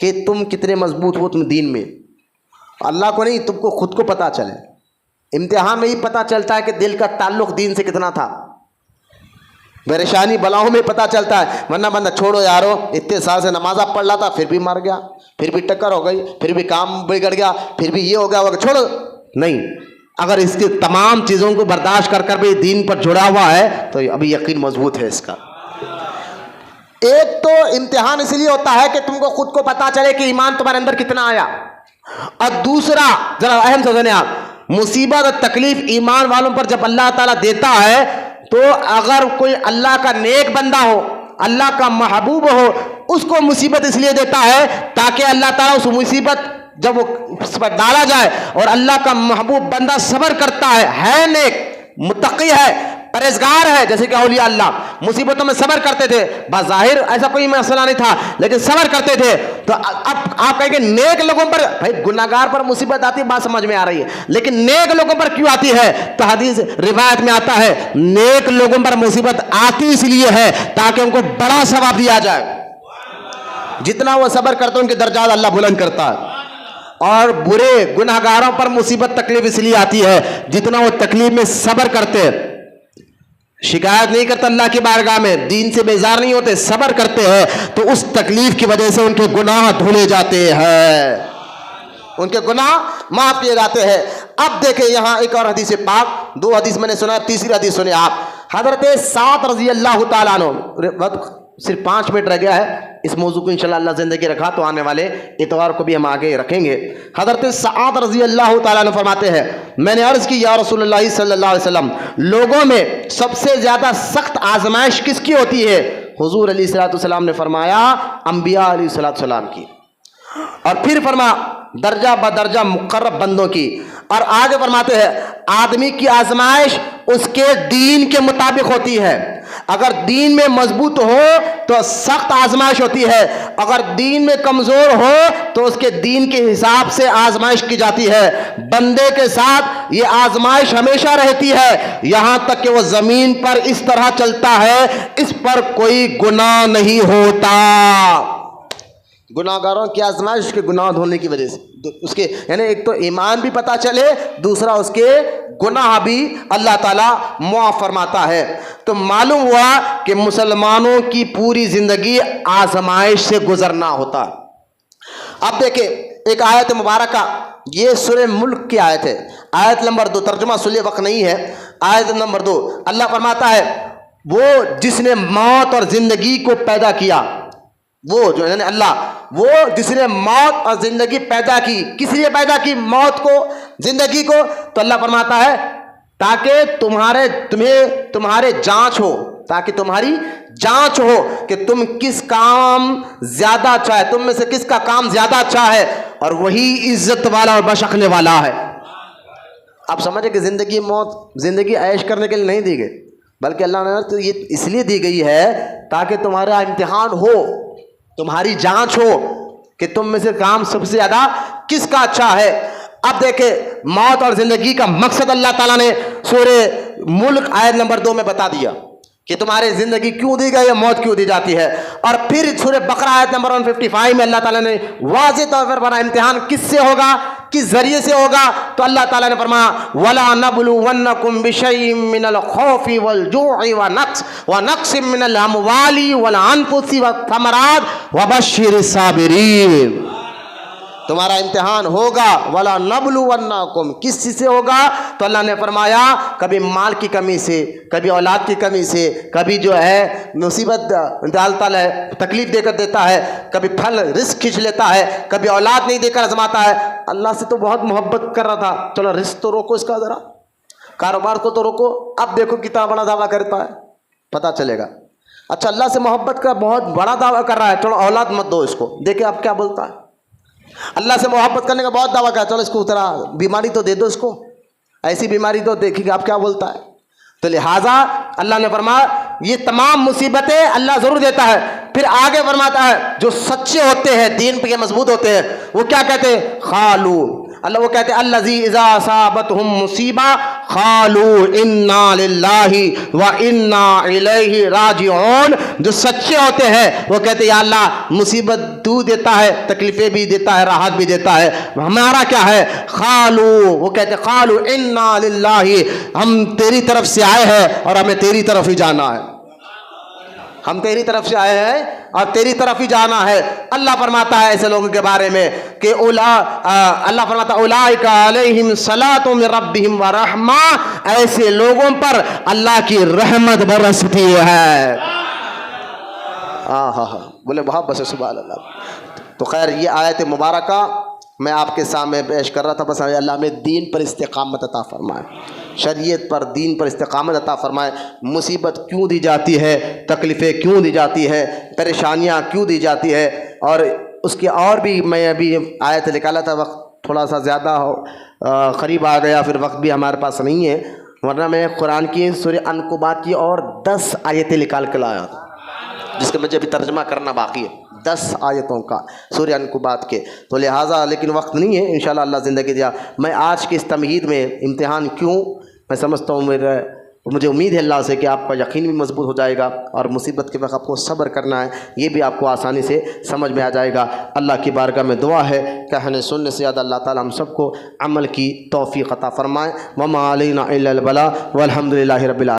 A: کہ تم کتنے مضبوط ہو تم دین میں, اللہ کو نہیں تم کو خود کو پتہ چلے. امتحان میں ہی پتہ چلتا ہے کہ دل کا تعلق دین سے کتنا تھا. پریشانی بلاؤں میں پتہ چلتا ہے, ورنہ بندہ چھوڑو یارو اتنے سال سے نماز آپ پڑھ رہا تھا پھر بھی مر گیا, پھر بھی ٹکر ہو گئی, پھر بھی کام بگڑ گیا, پھر بھی یہ ہو گیا چھوڑو. نہیں, اگر اس کی تمام چیزوں کو برداشت کر کر بھی دین پر جڑا ہوا ہے تو ابھی یقین مضبوط ہے اس کا. ایک تو امتحان اس لیے ہوتا ہے کہ تم کو خود کو پتا چلے کہ ایمان تمہارے اندر کتنا آیا, اور دوسرا ذرا اہم سمجھیں آپ, مصیبت اور تکلیف ایمان والوں پر جب اللہ تعالیٰ دیتا ہے تو اگر کوئی اللہ کا نیک بندہ ہو, اللہ کا محبوب ہو, اس کو مصیبت اس لیے دیتا ہے تاکہ اللہ تعالیٰ اس مصیبت جب وہ اس پر ڈالا جائے اور اللہ کا محبوب بندہ صبر کرتا ہے نیک, متقی ہے, پرہیزگار ہے, جیسے کہ اولیاء اللہ مصیبتوں میں صبر کرتے تھے. بظاہر ایسا کوئی مسئلہ نہیں تھا لیکن صبر کرتے تھے. تو اب آپ کہیں گے نیک لوگوں پر, بھائی گناہگار پر مصیبت آتی ہے بات سمجھ میں آ رہی ہے, لیکن نیک لوگوں پر کیوں آتی ہے؟ تو حدیث روایت میں آتا ہے نیک لوگوں پر مصیبت آتی اس لیے ہے تاکہ ان کو بڑا ثواب دیا جائے. جتنا وہ صبر کرتے ہیں ان کے درجات اللہ بلند کرتا ہے. اور برے گناہگاروں پر مصیبت تکلیف اس لیے آتی ہے جتنا وہ تکلیف میں صبر کرتے, شکایت نہیں کرتے اللہ کی بارگاہ میں, دین سے بیزار نہیں ہوتے, صبر کرتے ہیں, تو اس تکلیف کی وجہ سے ان کے گناہ دھلے جاتے ہیں, ان کے گناہ معاف کیے جاتے ہیں. اب دیکھیں یہاں ایک اور حدیث پاک, 2 حدیث میں نے سنا, تیسری حدیث سنیں آپ. حضرت سعد رضی اللہ تعالیٰ عنہ, صرف 5 منٹ رہ گیا ہے, اس موضوع کو انشاءاللہ اللہ زندگی رکھا تو آنے والے اتوار کو بھی ہم آگے رکھیں گے. حضرت سعد رضی اللہ تعالیٰ عنہ فرماتے ہیں میں نے عرض کی یا رسول اللہ صلی اللہ علیہ وسلم, لوگوں میں سب سے زیادہ سخت آزمائش کس کی ہوتی ہے؟ حضور علیہ الصلوۃ والسلام نے فرمایا انبیاء علیہ الصلوۃ والسلام کی, اور پھر فرمایا درجہ بدرجہ مقرب بندوں کی, اور آگے فرماتے ہیں آدمی کی آزمائش اس کے دین کے مطابق ہوتی ہے. اگر دین میں مضبوط ہو تو سخت آزمائش ہوتی ہے, اگر دین میں کمزور ہو تو اس کے دین کے حساب سے آزمائش کی جاتی ہے. بندے کے ساتھ یہ آزمائش ہمیشہ رہتی ہے یہاں تک کہ وہ زمین پر اس طرح چلتا ہے اس پر کوئی گناہ نہیں ہوتا. گناہگاروں کی آزمائش کے گناہ دھونے کی وجہ سے اس کے, یعنی ایک تو ایمان بھی پتہ چلے, دوسرا اس کے گناہ بھی اللہ تعالیٰ معاف فرماتا ہے. تو معلوم ہوا کہ مسلمانوں کی پوری زندگی آزمائش سے گزرنا ہوتا. اب دیکھیں ایک آیت مبارکہ, یہ سورہ ملک کی آیت ہے, آیت نمبر 2, ترجمہ سن لے وقت نہیں ہے. آیت نمبر 2 اللہ فرماتا ہے وہ جس نے موت اور زندگی کو پیدا کیا, وہ جو یعنی اللہ, وہ جس نے موت اور زندگی پیدا کی. کس لیے پیدا کی موت کو زندگی کو؟ تو اللہ فرماتا ہے تاکہ تمہارے جانچ ہو, تاکہ تمہاری جانچ ہو کہ تم کس کام زیادہ اچھا ہے، تم میں سے کس کا کام زیادہ اچھا ہے، اور وہی عزت والا اور بشکنے والا ہے۔ آپ سمجھے کہ زندگی موت زندگی عیش کرنے کے لیے نہیں دی گئی، بلکہ اللہ نے تو یہ اس لیے دی گئی ہے تاکہ تمہارا امتحان ہو، تمہاری جانچ ہو کہ تم میں سے کام سب سے زیادہ کس کا اچھا ہے۔ اب دیکھیں موت اور زندگی کا مقصد اللہ تعالیٰ نے سورہ ملک آیت نمبر 2 میں بتا دیا کہ تمہارے زندگی کیوں دی گئی ہے، موت کیوں دی جاتی ہے۔ اور پھر سورہ بقرہ آیت نمبر 155 میں اللہ تعالیٰ نے واضح طور پر فرمایا امتحان کس سے ہوگا، کس ذریعے سے ہوگا، تو اللہ تعالیٰ نے فرمایا وَلَا نَبْلُوَنَّكُمْ بِشَيْءٍ مِّنَ الْخَوْفِ وَالْجُوعِ وَنَقْصٍ مِّنَ الْأَمْوَالِ وَالْأَنفُسِ وَالثَّمَرَاتِ وَبَشِّرِ الصَّابِرِينَ۔ تمہارا امتحان ہوگا، وَلَا نَبْلُوَنَّكُمْ، کس چیز سے ہوگا؟ تو اللہ نے فرمایا کبھی مال کی کمی سے، کبھی اولاد کی کمی سے، کبھی جو ہے مصیبت ڈالتا ہے، تکلیف دے کر دیتا ہے، کبھی پھل رزق کھینچ لیتا ہے، کبھی اولاد نہیں دے کر آزماتا ہے۔ اللہ سے تو بہت محبت کر رہا تھا، چلو رزق تو روکو اس کا ذرا، کاروبار کو تو روکو، اب دیکھو کتنا بڑا دعویٰ کرتا ہے، پتہ چلے گا۔ اچھا اللہ سے محبت کا بہت بڑا دعویٰ کر رہا ہے، چلو اولاد مت دو اس کو، دیکھیں اب کیا بولتا ہے۔ اللہ سے محبت کرنے کا بہت دعویٰ کیا، چلو اس کو ذرا بیماری تو دے دو اس کو، ایسی بیماری تو دیکھیں گے آپ کیا بولتا ہے۔ تو لہٰذا اللہ نے فرمایا یہ تمام مصیبتیں اللہ ضرور دیتا ہے۔ پھر آگے فرماتا ہے جو سچے ہوتے ہیں، دین پہ مضبوط ہوتے ہیں، وہ کیا کہتے ہیں؟ خالو اللہ، وہ کہتے ہیں الذی اذا اصابتہم مصیبہ قالوا انا للہ وانا الیہ راجعون۔ جو سچے ہوتے ہیں وہ کہتے ہیں یا اللہ مصیبت تو دیتا ہے، تکلیفیں بھی دیتا ہے، راحت بھی دیتا ہے، ہمارا کیا ہے؟ قالو، وہ کہتے ہیں قالوا انا للہ، ہم تیری طرف سے آئے ہیں اور ہمیں تیری طرف ہی جانا ہے، ہم تیری طرف سے آئے ہیں اور تیری طرف ہی جانا ہے۔ اللہ فرماتا ہے ایسے لوگوں کے بارے میں کہ اللہ فرماتا ہے اولئک علیہم صلاۃ من ربہم ورحمہ، ایسے لوگوں پر اللہ کی رحمت برستی ہے۔ بولے بہت بس سبحان اللہ۔ تو خیر یہ آیت مبارکہ میں آپ کے سامنے پیش کر رہا تھا، بس اللہ ہمیں دین پر استقامت عطا فرمائے، شریعت پر، دین پر استقامت عطا فرمائے۔ مصیبت کیوں دی جاتی ہے، تکلیفیں کیوں دی جاتی ہے، پریشانیاں کیوں دی جاتی ہے، اور اس کی اور بھی میں ابھی آیت نکالا تھا، وقت تھوڑا سا زیادہ قریب آ گیا، پھر وقت بھی ہمارے پاس نہیں ہے، ورنہ میں قرآن کی سورہ عنکبوت کی اور 10 آیتیں نکال کے لایا تھا، جس کا مجھے ابھی ترجمہ کرنا باقی ہے، 10 آیتوں کا سورہ عنکبوت کے، تو لہٰذا لیکن وقت نہیں ہے، انشاءاللہ اللہ زندگی دیا۔ میں آج کی اس تمہید میں امتحان کیوں، میں سمجھتا ہوں مجھے امید ہے اللہ سے کہ آپ کا یقین بھی مضبوط ہو جائے گا، اور مصیبت کے وقت آپ کو صبر کرنا ہے یہ بھی آپ کو آسانی سے سمجھ میں آ جائے گا۔ اللہ کی بارگاہ میں دعا ہے کہنے سننے سے زیادہ اللہ تعالی ہم سب کو عمل کی توفیق عطا فرمائے۔ وما علینا الا البلاغ والحمد للہ رب العالمین۔